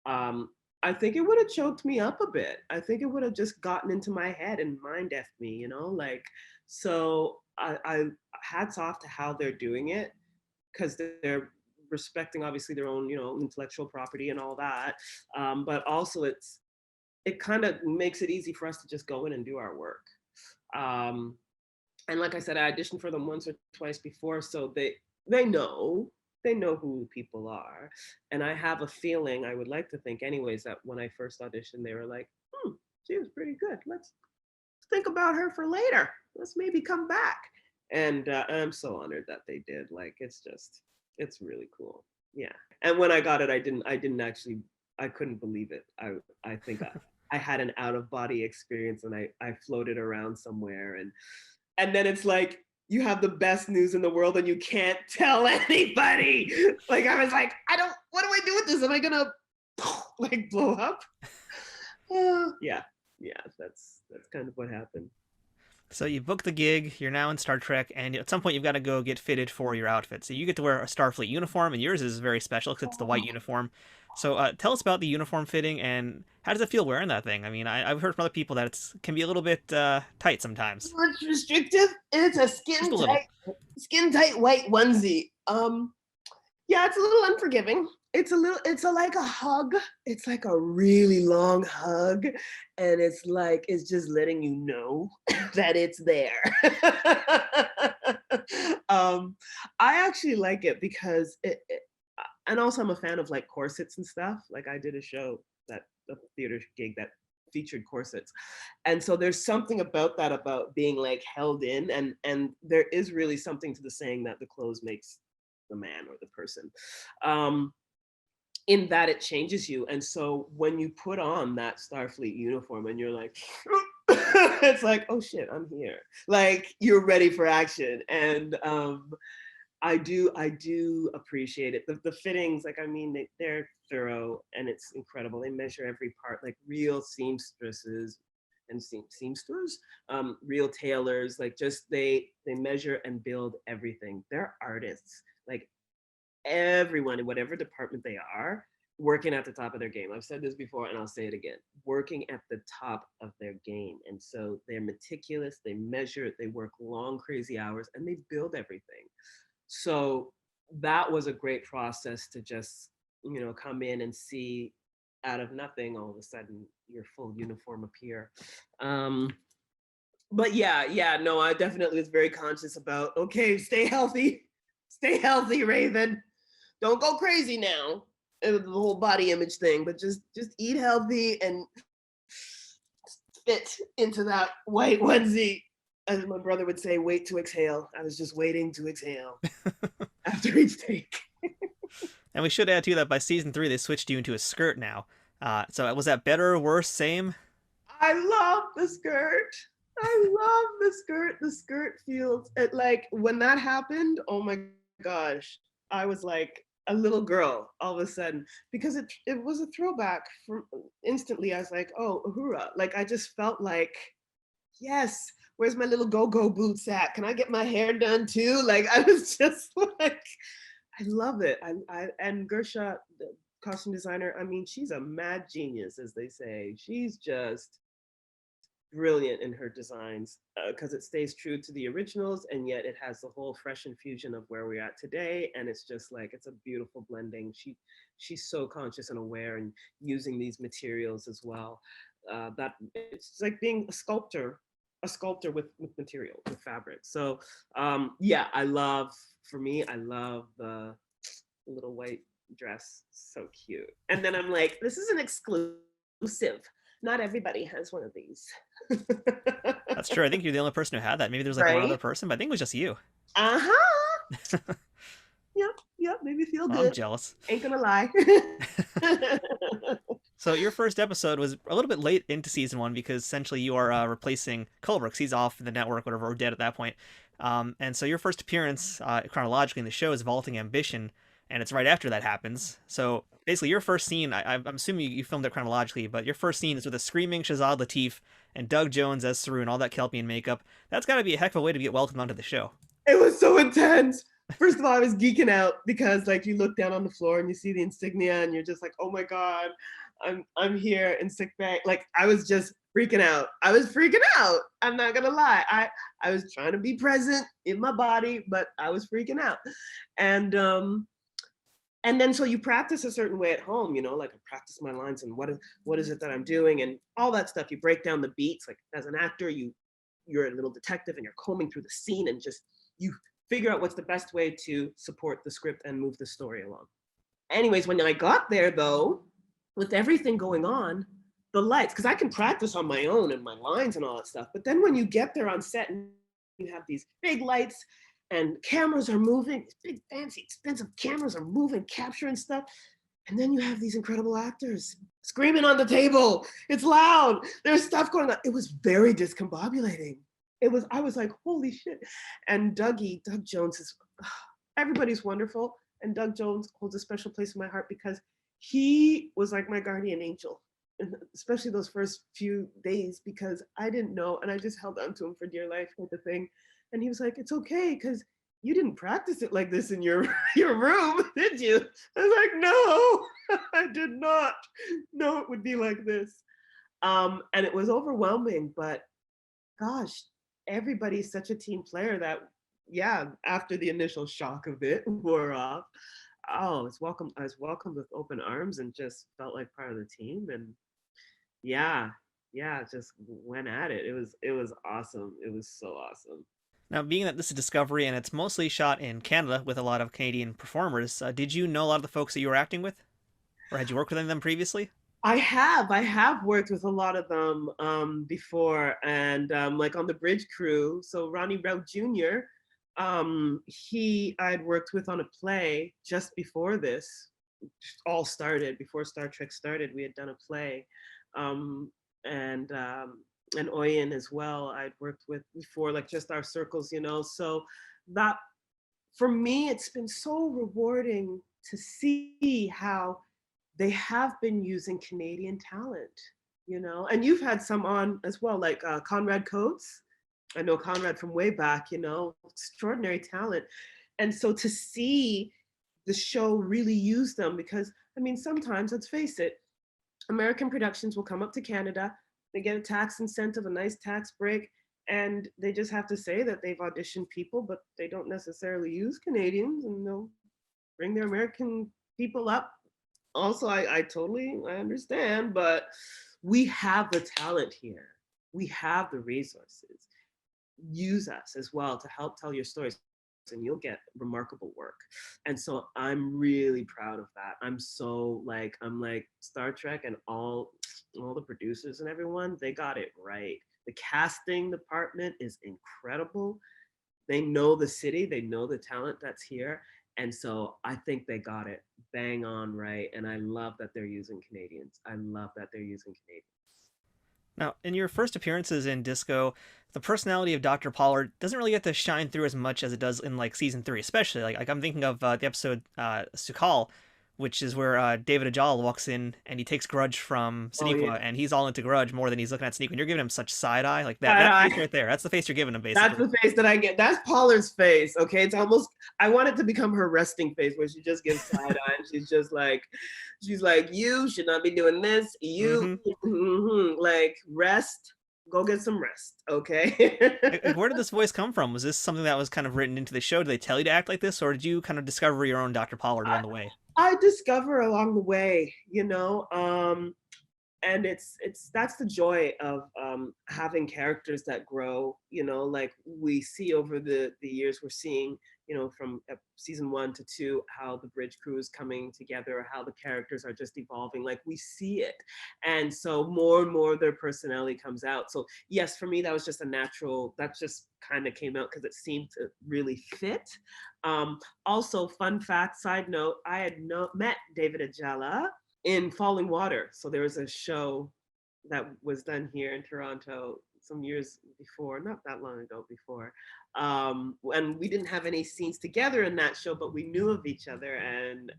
I think it would have choked me up a bit. I think it would have just gotten into my head and mind effed me, you know, like, so I hats off to how they're doing it, because they're respecting obviously their own, you know, intellectual property and all that. But also it kind of makes it easy for us to just go in and do our work. And like I said, I auditioned for them once or twice before, so they know who people are. And I have a feeling, I would like to think anyways, that when I first auditioned, they were like, she was pretty good. Let's think about her for later. Let's maybe come back. And I'm so honored that they did. Like, it's really cool. Yeah. And when I got it, I didn't actually, I couldn't believe it. I think I had an out of body experience, and I floated around somewhere, and then it's like, you have the best news in the world and you can't tell anybody. Like, I was like, what do I do with this? Am I gonna like blow up? Yeah, that's kind of what happened. So you book the gig, you're now in Star Trek, and at some point you've got to go get fitted for your outfit. So you get to wear a Starfleet uniform, and yours is very special because it's the white uniform. So tell us about the uniform fitting, and how does it feel wearing that thing? I mean, I've heard from other people that it can be a little bit tight sometimes. It's restrictive. It's a skin tight white onesie. Yeah, it's a little unforgiving. It's like a hug. It's like a really long hug. And it's like, it's just letting you know that it's there. I actually like it because and also I'm a fan of like corsets and stuff. Like, I did a show, a theater gig that featured corsets. And so there's something about that, about being like held in, and there is really something to the saying that the clothes makes the man or the person, in that it changes you. And so when you put on that Starfleet uniform and you're like, it's like, oh shit, I'm here. Like, you're ready for action. And I do appreciate it. The fittings, like, I mean, they're thorough and it's incredible. They measure every part, like real seamstresses and seamsters, real tailors, like, just they measure and build everything. They're artists, like, everyone in whatever department they are, working at the top of their game. I've said this before and I'll say it again, working at the top of their game. And so they're meticulous, they measure, they work long, crazy hours, and they build everything. So that was a great process to just, you know, come in and see out of nothing, all of a sudden, your full uniform appear. But yeah, no, I definitely was very conscious about, okay, stay healthy, Raven. Don't go crazy now. The whole body image thing, but just eat healthy and fit into that white onesie. As my brother would say, wait to exhale. I was just waiting to exhale after each take. And we should add to that by season 3, they switched you into a skirt now. So was that better, worse, same? I love the skirt. I love the skirt. The skirt feels it, like when that happened. Oh my gosh, I was like a little girl all of a sudden, because it was a throwback. From instantly, I was like, oh, uhura! Like I just felt like, yes. Where's my little go-go boots at? Can I get my hair done too? Like I was just like, I love it. And Gersha, the costume designer, I mean, she's a mad genius, as they say. She's just brilliant in her designs, because it stays true to the originals, and yet it has the whole fresh infusion of where we're at today. And it's just like, it's a beautiful blending. She's so conscious and aware and using these materials as well. That it's like being a sculptor with material, with fabric. So yeah, I love the little white dress. So cute. And then I'm like, this is an exclusive. Not everybody has one of these. That's true. I think you're the only person who had that. Maybe there's like one other person, but I think it was just you. Uh-huh. Yep, made me feel good. I'm jealous. Ain't gonna lie. So your first episode was a little bit late into season 1 because essentially you are replacing Culbrooks. He's off the network, whatever, or dead at that point. And so your first appearance chronologically in the show is Vaulting Ambition, and it's right after that happens. So basically your first scene, I'm assuming you filmed it chronologically, but your first scene is with a screaming Shazad Latif and Doug Jones as Saru and all that Kelpian makeup. That's got to be a heck of a way to get welcomed onto the show. It was so intense. First of all, I was geeking out because like you look down on the floor and you see the insignia and you're just like, oh my God, I'm here in sick bay. Like I was just freaking out. I was freaking out. I'm not gonna lie. I was trying to be present in my body, but I was freaking out. And then so you practice a certain way at home, like I practice my lines and what is it that I'm doing and all that stuff. You break down the beats. Like as an actor, you're a little detective and you're combing through the scene and just you figure out what's the best way to support the script and move the story along. Anyways, when I got there though, with everything going on, the lights, because I can practice on my own and my lines and all that stuff, but then when you get there on set and you have these big lights and cameras are moving, big fancy expensive cameras are moving, capturing stuff, and then you have these incredible actors screaming on the table. It's loud. There's stuff going on. It was very discombobulating. I was like, holy shit. And Doug Jones is, everybody's wonderful. And Doug Jones holds a special place in my heart because he was like my guardian angel, and especially those first few days, because I didn't know. And I just held on to him for dear life with the thing. And he was like, it's okay, because you didn't practice it like this in your room, did you? I was like, no, I did not know it would be like this. And it was overwhelming, but gosh, everybody's such a team player that, yeah, after the initial shock of it wore off, I was welcomed with open arms and just felt like part of the team. And yeah, just went at it. It was awesome. It was so awesome. Now, being that this is Discovery and it's mostly shot in Canada with a lot of Canadian performers, did you know a lot of the folks that you were acting with? Or had you worked with any of them previously? I have worked with a lot of them before, and like on the bridge crew. So Ronnie Rout Jr., I'd worked with on a play just before this all started, before Star Trek started. We had done a play, and Oyen as well. I'd worked with before, like just our circles, So that, for me, it's been so rewarding to see how they have been using Canadian talent, and you've had some on as well, like Conrad Coates. I know Conrad from way back, extraordinary talent. And so to see the show really use them, because I mean, sometimes, let's face it, American productions will come up to Canada, they get a tax incentive, a nice tax break, and they just have to say that they've auditioned people, but they don't necessarily use Canadians, and they'll bring their American people up. Also, I totally understand, but we have the talent here. We have the resources. use us as well to help tell your stories, and you'll get remarkable work. And so I'm really proud of that. I'm like Star Trek and all the producers and everyone, they got it right. The casting department is incredible. They know the city, they know the talent that's here. And so I think they got it bang on right. And I love that they're using Canadians. I love that they're using Canadians. Now, in your first appearances in Disco, the personality of Dr. Pollard doesn't really get to shine through as much as it does in like season 3, especially like I'm thinking of the episode Sukal, which is where David Ajala walks in and he takes Grudge from Soneqhua, and he's all into Grudge more than he's looking at Soneqhua. And you're giving him such side eye, like that face right there. That's the face you're giving him, basically. That's the face that I get. That's Pollard's face. Okay, it's almost. I want it to become her resting face, where she just gives side eye, and she's like, you should not be doing this. You like rest. Go get some rest, okay? Where did this voice come from? Was this something that was kind of written into the show? Did they tell you to act like this, or did you kind of discover your own Dr. Pollard along the way? I discover along the way, and that's the joy of having characters that grow, like we see over the years. We're seeing, from season 1 to 2, how the bridge crew is coming together, how the characters are just evolving, like we see it. And so more and more their personality comes out. So yes, for me, that was just a natural, that just kind of came out because it seemed to really fit. Also, fun fact, side note, I had met David Ajala in Falling Water. So there was a show that was done here in Toronto some years before, not that long ago before. And we didn't have any scenes together in that show, but we knew of each other. And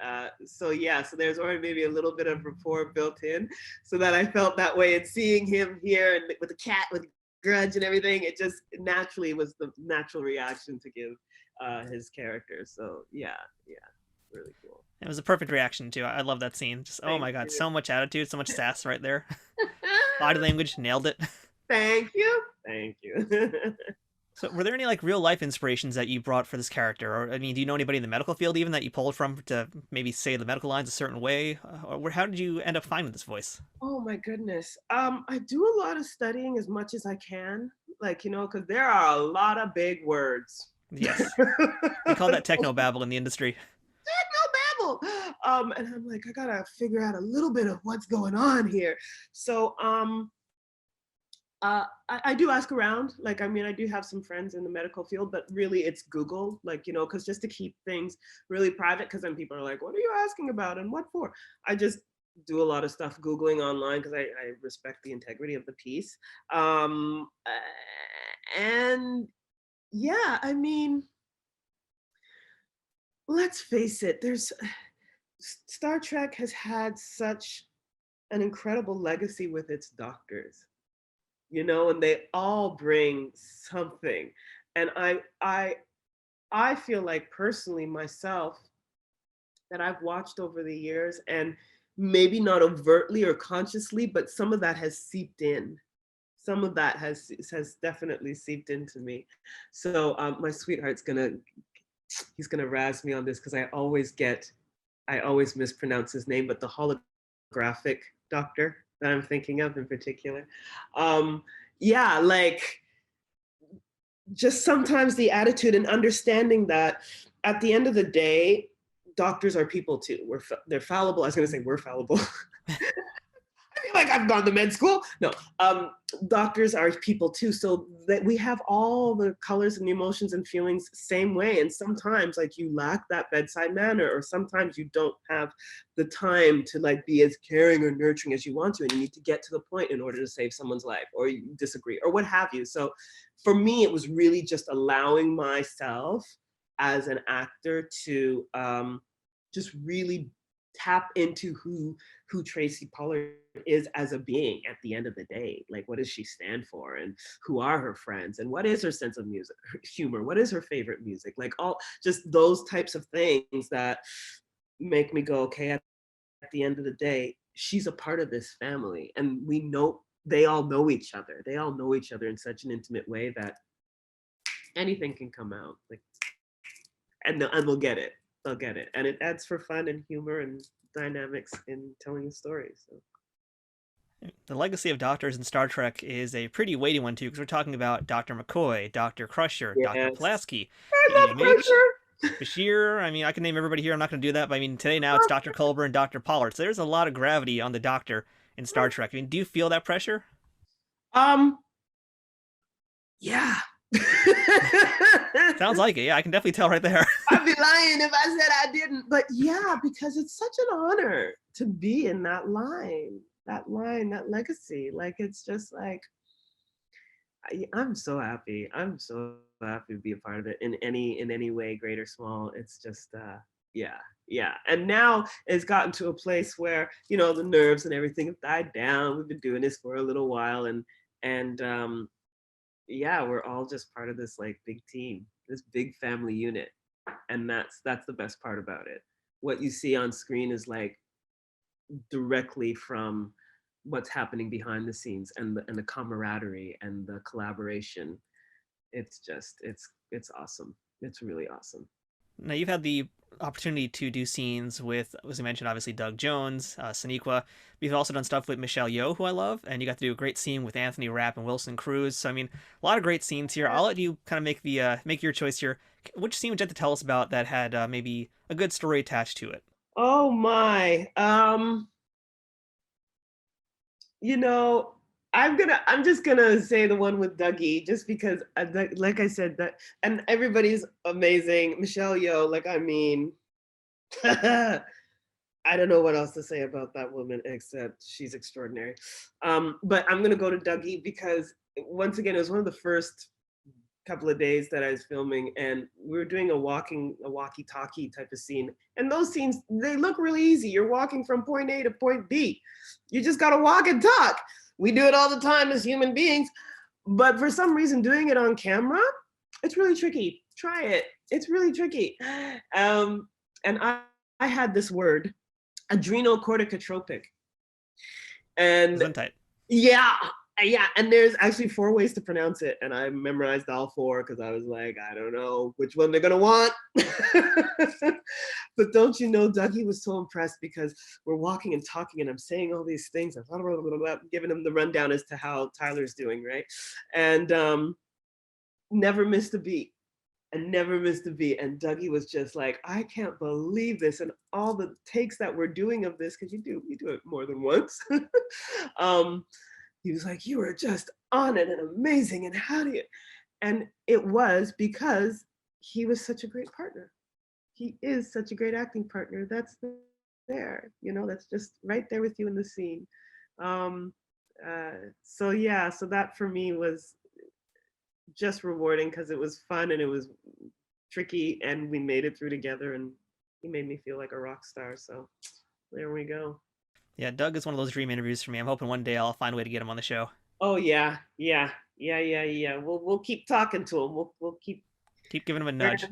so there's already maybe a little bit of rapport built in, so that I felt that way. And seeing him here and with the cat, with Grudge and everything, it just naturally was the natural reaction to give his character. So yeah, really cool. It was a perfect reaction too. I love that scene. Just oh my god, so much attitude, so much sass right there. Body language, nailed it. Thank you. So were there any like real life inspirations that you brought for this character? Or I mean, do you know anybody in the medical field even that you pulled from to maybe say the medical lines a certain way? Or how did you end up finding this voice? Oh my goodness. I do a lot of studying as much as I can, because there are a lot of big words. Yes. We call that technobabble in the industry. Technobabble. And I'm like, I gotta figure out a little bit of what's going on here. So I do ask around. I do have some friends in the medical field, but really it's Google, because just to keep things really private, because then people are like, what are you asking about and what for? I just do a lot of stuff Googling online because I respect the integrity of the piece. And yeah, I mean, let's face it, Star Trek has had such an incredible legacy with its doctors, and they all bring something. And I feel like personally myself that I've watched over the years, and maybe not overtly or consciously, but some of that has seeped in. Some of that has definitely seeped into me. So my sweetheart's he's gonna razz me on this because I always mispronounce his name, but the holographic doctor that I'm thinking of in particular. Just sometimes the attitude and understanding that at the end of the day, doctors are people too. They're fallible. I was gonna say we're fallible. I feel like I've gone to med school. No, doctors are people too. So that we have all the colors and the emotions and feelings same way. And sometimes you lack that bedside manner, or sometimes you don't have the time to be as caring or nurturing as you want to. And you need to get to the point in order to save someone's life, or you disagree or what have you. So for me, it was really just allowing myself as an actor to just really tap into who Tracy Pollard is as a being at the end of the day. What does she stand for, and who are her friends, and what is her sense of music, humor, what is her favorite music, all just those types of things that make me go, okay, at the end of the day, she's a part of this family, and we know they all know each other. They all know each other in such an intimate way that anything can come out, and they'll get it. They'll get it. And it adds for fun and humor and dynamics in telling a story. So. The legacy of doctors in Star Trek is a pretty weighty one too, because we're talking about Dr. McCoy, Dr. Crusher, Dr. Yes. Pulaski, I love EMH, Crusher. Bashir. I mean, I can name everybody here. I'm not going to do that, but I mean, today now it's Dr. Culber and Dr. Pollard. So there's a lot of gravity on the Doctor in Star Trek. I mean, do you feel that pressure? Yeah. Sounds like it. Yeah, I can definitely tell right there. I'd be lying if I said I didn't. But yeah, because it's such an honor to be in that line, that legacy. Like, it's just like, I'm so happy. I'm so happy to be a part of it in any way, great or small. It's just, yeah. And now it's gotten to a place where, you know, the nerves and everything have died down. We've been doing this for a little while, and yeah, we're all just part of this like big team, this big family unit. And that's the best part about it. What you see on screen is like directly from what's happening behind the scenes, and the camaraderie and the collaboration. It's just, it's awesome. It's really awesome. Now, you've had the opportunity to do scenes with, as you mentioned, obviously Doug Jones, Soneqhua. You've also done stuff with Michelle Yeoh, who I love, and you got to do a great scene with Anthony Rapp and Wilson Cruz. So, I mean, a lot of great scenes here. I'll let you kind of make your choice here. Which scene would you have to tell us about that had maybe a good story attached to it? Oh my, you know, I'm just gonna say the one with Dougie, just because, like I said, that, and everybody's amazing. Michelle Yeoh, like, I mean, I don't know what else to say about that woman except she's extraordinary. But I'm gonna go to Dougie because, once again, it was one of the first couple of days that I was filming, and we were doing a walkie-talkie type of scene. And those scenes, they look really easy. You're walking from point A to point B. You just gotta walk and talk. We do it all the time as human beings, but for some reason, doing it on camera, it's really tricky. Try it. It's really tricky. And I had this word, adrenocorticotropic. And yeah. And there's actually 4 ways to pronounce it. And I memorized all 4 because I was like, I don't know which one they're gonna want. But don't you know, Dougie was so impressed because we're walking and talking and I'm saying all these things, blah, blah, blah, blah, giving him the rundown as to how Tyler's doing, right? And never missed a beat. And Dougie was just like, I can't believe this. And all the takes that we're doing of this, because you do it more than once. He was like, you were just on it and amazing. And how do you? And it was because he was such a great partner. He is such a great acting partner. That's there, you know, that's just right there with you in the scene. So yeah, so that for me was just rewarding because it was fun and it was tricky and we made it through together, and he made me feel like a rock star. So there we go. Yeah, Doug is one of those dream interviews for me. I'm hoping one day I'll find a way to get him on the show. Oh yeah. We'll keep talking to him. We'll keep giving him a nudge.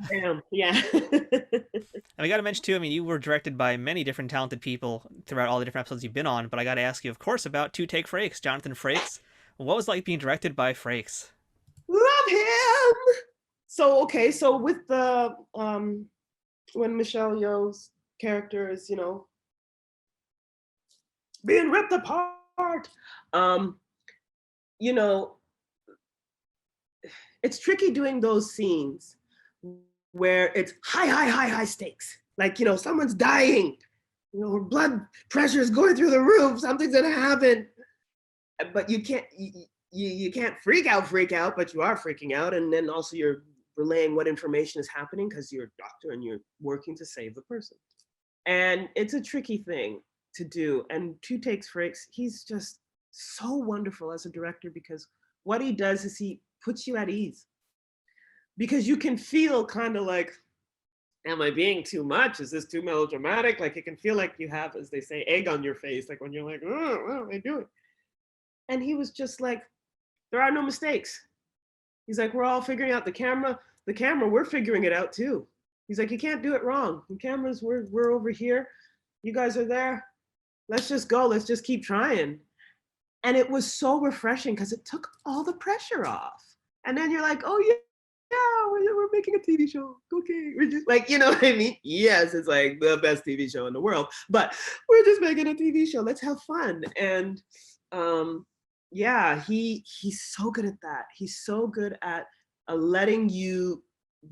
Yeah. And we got to mention too, I mean, you were directed by many different talented people throughout all the different episodes you've been on, but I got to ask you, of course, about Two Take Frakes, Jonathan Frakes. What was it like being directed by Frakes? Love him. So with the when Michelle Yeoh's character is, you know, being ripped apart, you know, it's tricky doing those scenes where it's high stakes. Like, you know, someone's dying, you know, blood pressure is going through the roof, something's gonna happen. But you can't freak out, but you are freaking out. And then also you're relaying what information is happening because you're a doctor and you're working to save the person. And it's a tricky thing to do. And Two Takes Frakes, he's just so wonderful as a director because what he does is he puts you at ease. Because you can feel kind of like, am I being too much? Is this too melodramatic? Like it can feel like you have, as they say, egg on your face, like when you're like, oh, what am I doing? And he was just like, there are no mistakes. He's like, we're all figuring out the camera, we're figuring it out too. He's like, you can't do it wrong. The cameras, we're over here. You guys are there. Let's just go. Let's just keep trying. And it was so refreshing because it took all the pressure off. And then you're like, oh yeah, we're making a TV show. Okay, we're just like, you know what I mean? Yes, it's like the best TV show in the world, but we're just making a TV show. Let's have fun. And Yeah, he's so good at that. He's so good at letting you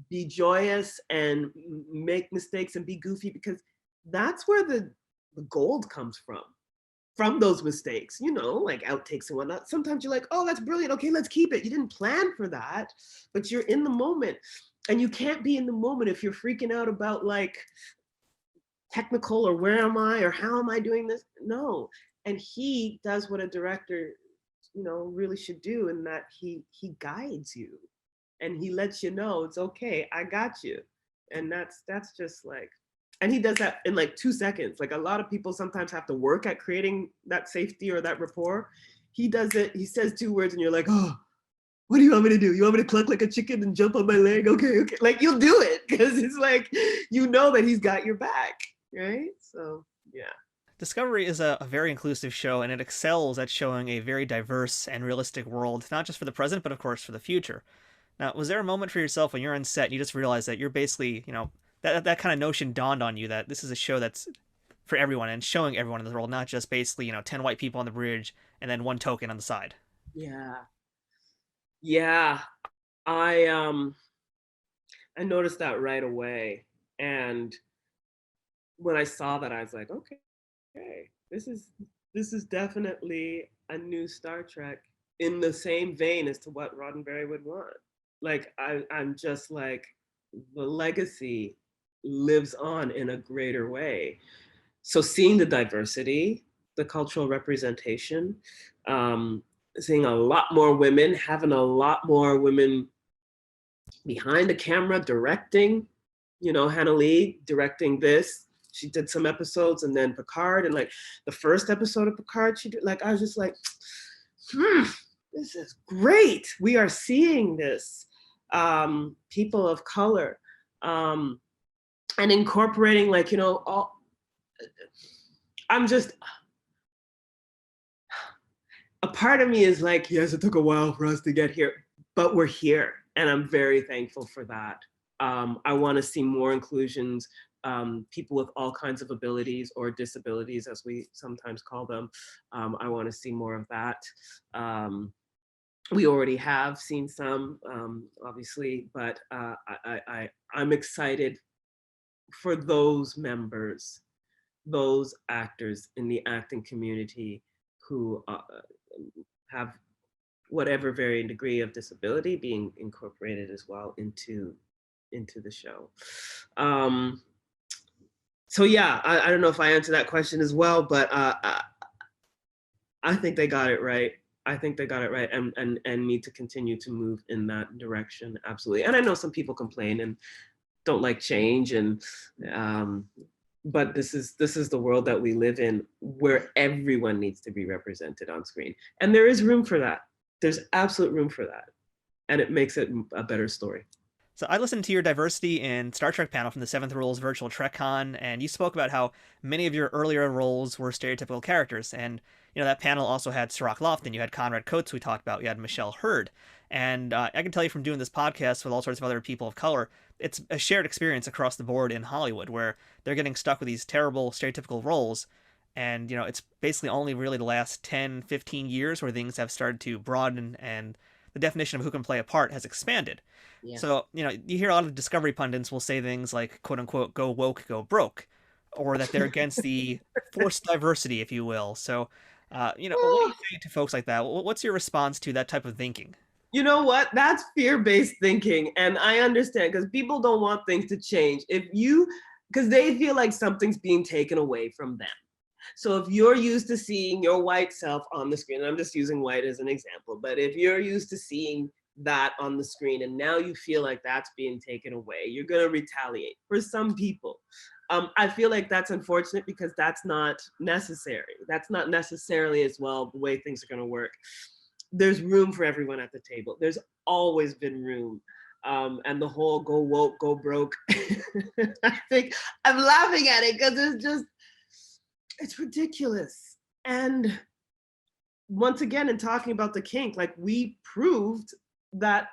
be joyous and make mistakes and be goofy, because that's where the gold comes from those mistakes, you know, like outtakes and whatnot. Sometimes you're like, oh, that's brilliant. Okay, let's keep it. You didn't plan for that, but you're in the moment. And you can't be in the moment if you're freaking out about like technical or where am I or how am I doing this? No. And he does what a director, you know, really should do, in that he guides you and he lets you know it's okay, I got you. And that's just like, and he does that in like 2 seconds. Like a lot of people sometimes have to work at creating that safety or that rapport. He does it, he says 2 words and you're like, oh, what do you want me to do? You want me to cluck like a chicken and jump on my leg? Okay. Like you'll do it because it's like, you know that he's got your back, right? So yeah. Discovery is a very inclusive show, and it excels at showing a very diverse and realistic world, not just for the present, but of course for the future. Now, was there a moment for yourself when you're on set and you just realized that you're basically, you know, that kind of notion dawned on you that this is a show that's for everyone and showing everyone in the world, not just basically, you know, 10 white people on the bridge and then 1 token on the side? Yeah. Yeah. I noticed that right away. And when I saw that, I was like, okay, this is definitely a new Star Trek in the same vein as to what Roddenberry would want. Like I'm just like, the legacy lives on in a greater way. So seeing the diversity, the cultural representation, seeing a lot more women, having a lot more women behind the camera directing, you know, Hannah Lee directing this. She did some episodes, and then Picard, and like the first episode of Picard, she did, like, I was just like, this is great. We are seeing this, people of color, and incorporating, like, you know, all, I'm just, a part of me is like, yes, it took a while for us to get here, but we're here. And I'm very thankful for that. I want to see more inclusions, people with all kinds of abilities or disabilities, as we sometimes call them. I want to see more of that. We already have seen some, obviously, but I'm excited for those members, those actors in the acting community who have whatever varying degree of disability being incorporated as well into the show. So yeah, I don't know if I answered that question as well, but I think they got it right. I think they got it right, and need to continue to move in that direction. Absolutely. And I know some people complain and don't like change, and but this is the world that we live in, where everyone needs to be represented on screen, and there is room for that. There's absolute room for that, and it makes it a better story. So I listened to your diversity in Star Trek panel from the 7th Rules virtual TrekCon, and you spoke about how many of your earlier roles were stereotypical characters. And, you know, that panel also had Sirach Lofton, you had Conrad Coates, we talked about, you had Michelle Hurd. And I can tell you from doing this podcast with all sorts of other people of color, it's a shared experience across the board in Hollywood, where they're getting stuck with these terrible stereotypical roles. And, you know, it's basically only really the last 10, 15 years where things have started to broaden and the definition of who can play a part has expanded. Yeah. So, you know, you hear a lot of Discovery pundits will say things like, quote unquote, go woke, go broke, or that they're against the forced diversity, if you will. So, you know, what do you say to folks like that? What's your response to that type of thinking? You know what? That's fear-based thinking. And I understand, because people don't want things to change. Because they feel like something's being taken away from them. So if you're used to seeing your white self on the screen, and I'm just using white as an example, but if you're used to seeing that on the screen and now you feel like that's being taken away, you're going to retaliate. For some people, I feel like that's unfortunate, because that's not necessary. That's not necessarily as well the way things are going to work. There's room for everyone at the table. There's always been room. And the whole go woke, go broke, I think I'm laughing at it because it's ridiculous. And once again, in talking about the Kink, like, we proved that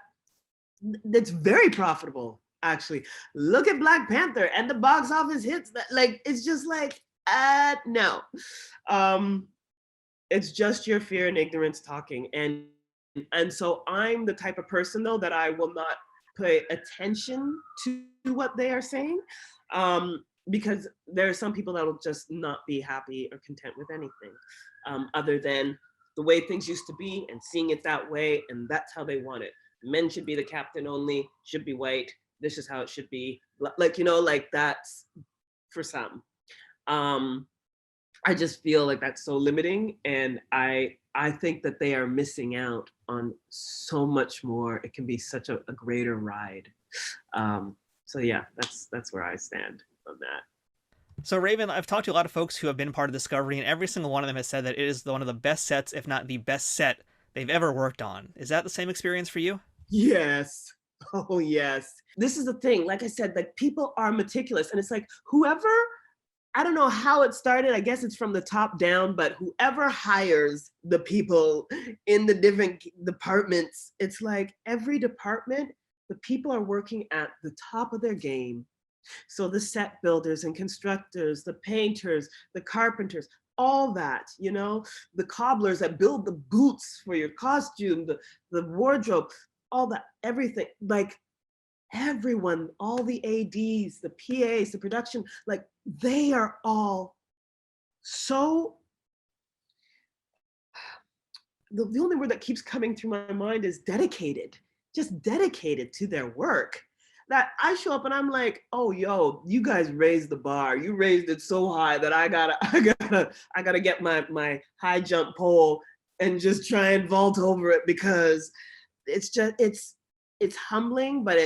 it's very profitable, actually. Look at Black Panther and the box office hits. That, like, it's just like, no. It's just your fear and ignorance talking. And so I'm the type of person though that I will not pay attention to what they are saying, because there are some people that will just not be happy or content with anything, other than the way things used to be and seeing it that way, and that's how they want it. Men should be the captain only, should be white, this is how it should be. Like, like that's for some. I just feel like that's so limiting, and I think that they are missing out on so much more. It can be such a greater ride. So yeah, that's where I stand on that. So Raven, I've talked to a lot of folks who have been part of Discovery, and every single one of them has said that it is one of the best sets, if not the best set they've ever worked on. Is that the same experience for you? Yes. Oh yes. This is the thing. Like I said, like people are meticulous, and it's like whoever, I don't know how it started. I guess it's from the top down, but whoever hires the people in the different departments, it's like every department, the people are working at the top of their game. So the set builders and constructors, the painters, the carpenters, all that, the cobblers that build the boots for your costume, the wardrobe, all that, everything, like everyone, all the ADs, the PAs, the production, like they are all so, the only word that keeps coming through my mind is dedicated, just dedicated to their work. That I show up and I'm like, oh, yo, you guys raised the bar. You raised it so high that I gotta get my high jump pole and just try and vault over it, because it's just, it's humbling, but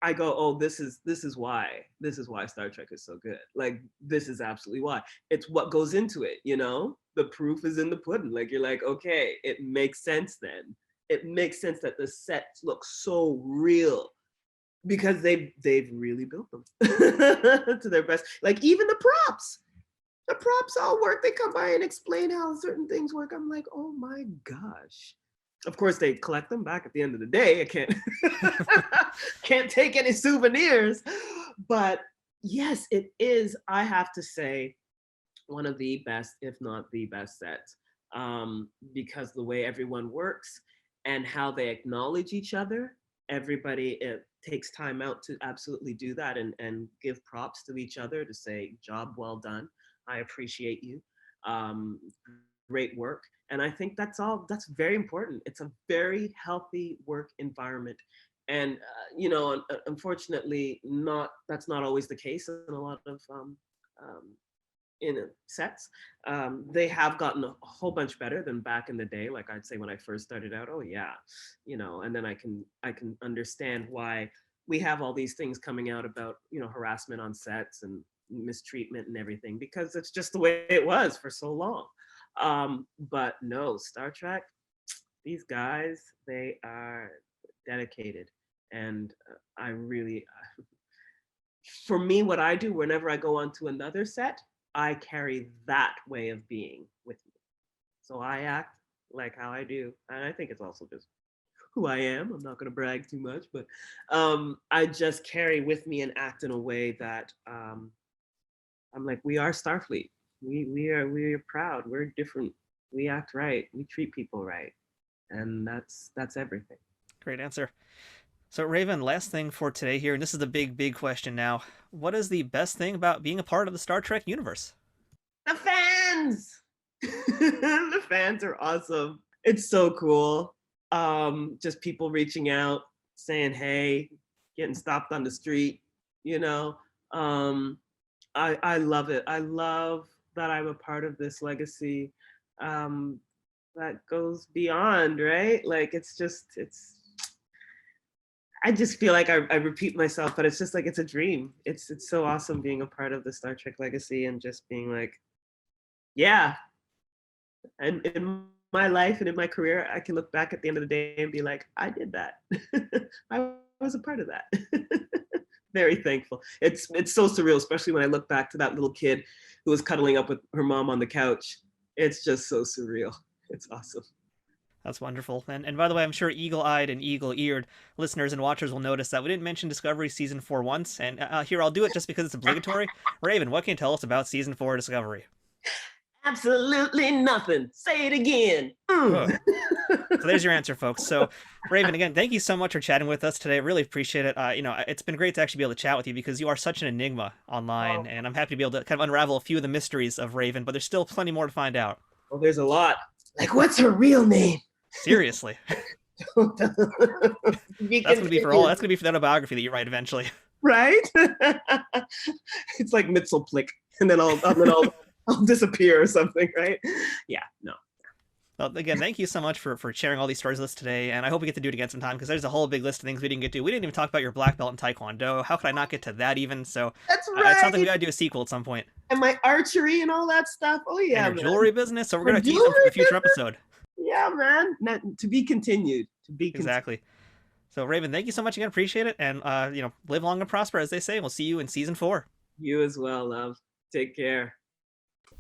I go, oh, this is why Star Trek is so good. Like, this is absolutely why. It's what goes into it, The proof is in the pudding. Like, you're like, okay, it makes sense then. It makes sense that the sets look so real, because they've really built them to their best. Like even the props all work. They come by and explain how certain things work. I'm like, oh my gosh. Of course, they collect them back at the end of the day. I can't take any souvenirs. But yes, it is, I have to say, one of the best, if not the best sets, because the way everyone works and how they acknowledge each other. Everybody, it takes time out to absolutely do that and give props to each other to say, job well done. I appreciate you. Great work. And I think that's very important. It's a very healthy work environment. And, unfortunately, that's not always the case in a lot of sets. They have gotten a whole bunch better than back in the day. Like I'd say when I first started out, oh yeah, and then I can understand why we have all these things coming out about, harassment on sets and mistreatment and everything, because it's just the way it was for so long. But no, Star Trek, these guys, they are dedicated. And I really, for me, what I do whenever I go onto another set, I carry that way of being with me. So I act like how I do. And I think it's also just who I am. I'm not going to brag too much, but I just carry with me and act in a way that I'm like, we are Starfleet. We are proud. We're different. We act right. We treat people right. And that's everything. Great answer. So Raven, last thing for today here, and this is the big question now. What is the best thing about being a part of the Star Trek universe? The fans! The fans are awesome. It's so cool. Just people reaching out, saying, hey, getting stopped on the street, I love it. I love that I'm a part of this legacy that goes beyond, right? Like, I just feel like I repeat myself, but it's just like, it's a dream. It's so awesome being a part of the Star Trek legacy and just being like, yeah. And in my life and in my career, I can look back at the end of the day and be like, I did that. I was a part of that. Very thankful. It's so surreal, especially when I look back to that little kid who was cuddling up with her mom on the couch. It's just so surreal. It's awesome. That's wonderful. And by the way, I'm sure eagle-eyed and eagle-eared listeners and watchers will notice that we didn't mention Discovery Season 4 once. And here, I'll do it just because it's obligatory. Raven, what can you tell us about Season 4 Discovery? Absolutely nothing. Say it again. Mm. So there's your answer, folks. So, Raven, again, thank you so much for chatting with us today. I really appreciate it. It's been great to actually be able to chat with you because you are such an enigma online, and I'm happy to be able to kind of unravel a few of the mysteries of Raven, but there's still plenty more to find out. Well, there's a lot. Like, what's her real name? Seriously. That's gonna be for the autobiography that you write eventually. Right? It's like Mitzelplick, and then I'll disappear or something, right? Yeah, no. Well, again, thank you so much for sharing all these stories with us today, and I hope we get to do it again sometime because there's a whole big list of things we didn't get to. We didn't even talk about your black belt in Taekwondo. How could I not get to that even? So that's right. It sounds like we gotta do a sequel at some point. And my archery and all that stuff. Oh yeah, and your jewelry business. So we're gonna tease them for a future episode. Yeah, man. To be continued. Exactly. So Raven, thank you so much again. Appreciate it, and live long and prosper, as they say. We'll see you in season 4. You as well, love. Take care.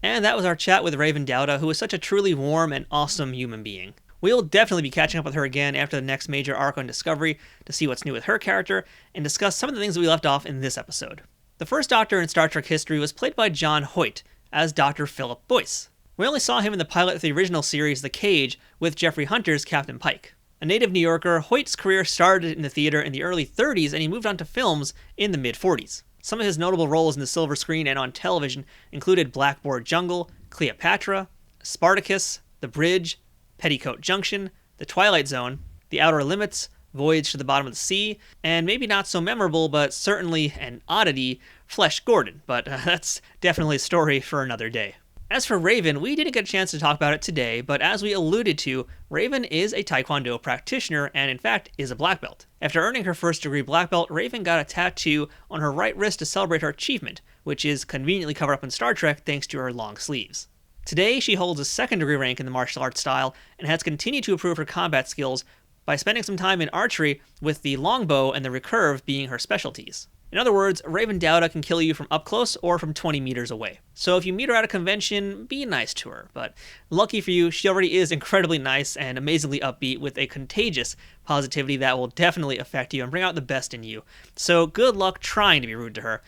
And that was our chat with Raven Dauda, who is such a truly warm and awesome human being. We'll definitely be catching up with her again after the next major arc on Discovery to see what's new with her character and discuss some of the things that we left off in this episode. The first Doctor in Star Trek history was played by John Hoyt as Dr. Philip Boyce. We only saw him in the pilot of the original series The Cage with Jeffrey Hunter's Captain Pike. A native New Yorker, Hoyt's career started in the theater in the early 30s and he moved on to films in the mid-40s. Some of his notable roles in the silver screen and on television included Blackboard Jungle, Cleopatra, Spartacus, The Bridge, Petticoat Junction, The Twilight Zone, The Outer Limits, Voyage to the Bottom of the Sea, and maybe not so memorable, but certainly an oddity, Flesh Gordon, but that's definitely a story for another day. As for Raven, we didn't get a chance to talk about it today, but as we alluded to, Raven is a Taekwondo practitioner and in fact is a black belt. After earning her first degree black belt, Raven got a tattoo on her right wrist to celebrate her achievement, which is conveniently covered up in Star Trek thanks to her long sleeves. Today, she holds a second degree rank in the martial arts style and has continued to improve her combat skills by spending some time in archery, with the longbow and the recurve being her specialties. In other words, Raven Dauda can kill you from up close or from 20 meters away. So if you meet her at a convention, be nice to her. But lucky for you, she already is incredibly nice and amazingly upbeat with a contagious positivity that will definitely affect you and bring out the best in you. So good luck trying to be rude to her.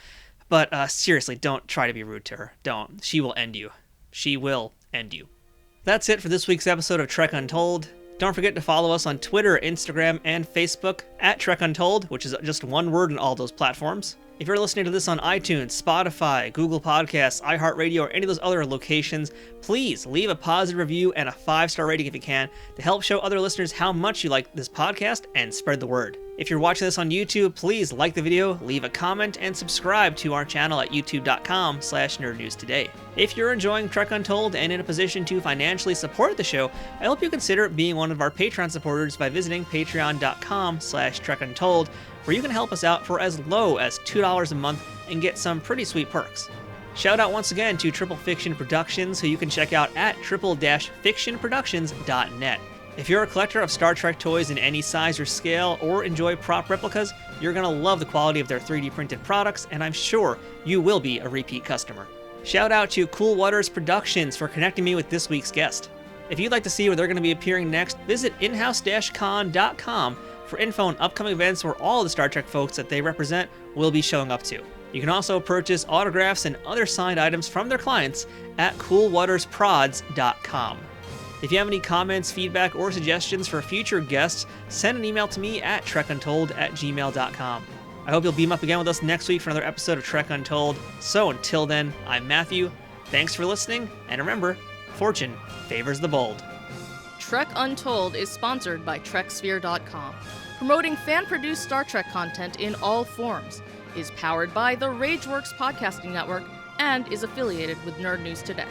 But seriously, don't try to be rude to her. Don't. She will end you. She will end you. That's it for this week's episode of Trek Untold. Don't forget to follow us on Twitter, Instagram, and Facebook at Trek Untold, which is just one word in all those platforms. If you're listening to this on iTunes, Spotify, Google Podcasts, iHeartRadio, or any of those other locations, please leave a positive review and a 5-star rating if you can to help show other listeners how much you like this podcast and spread the word. If you're watching this on YouTube, please like the video, leave a comment, and subscribe to our channel at youtube.com/nerdnewstoday. If you're enjoying Trek Untold and in a position to financially support the show, I hope you consider being one of our Patreon supporters by visiting patreon.com/trekuntold, where you can help us out for as low as $2 a month and get some pretty sweet perks. Shout out once again to Triple Fiction Productions, who you can check out at triple-fictionproductions.net. If you're a collector of Star Trek toys in any size or scale, or enjoy prop replicas, you're going to love the quality of their 3D printed products, and I'm sure you will be a repeat customer. Shout out to Cool Waters Productions for connecting me with this week's guest. If you'd like to see where they're going to be appearing next, visit inhouse-con.com for info on upcoming events where all the Star Trek folks that they represent will be showing up to. You can also purchase autographs and other signed items from their clients at coolwatersprods.com. If you have any comments, feedback, or suggestions for future guests, send an email to me at trekuntold@gmail.com. I hope you'll beam up again with us next week for another episode of Trek Untold. So until then, I'm Matthew. Thanks for listening, and remember, fortune favors the bold. Trek Untold is sponsored by TrekSphere.com, promoting fan-produced Star Trek content in all forms, is powered by the RageWorks podcasting network, and is affiliated with Nerd News Today.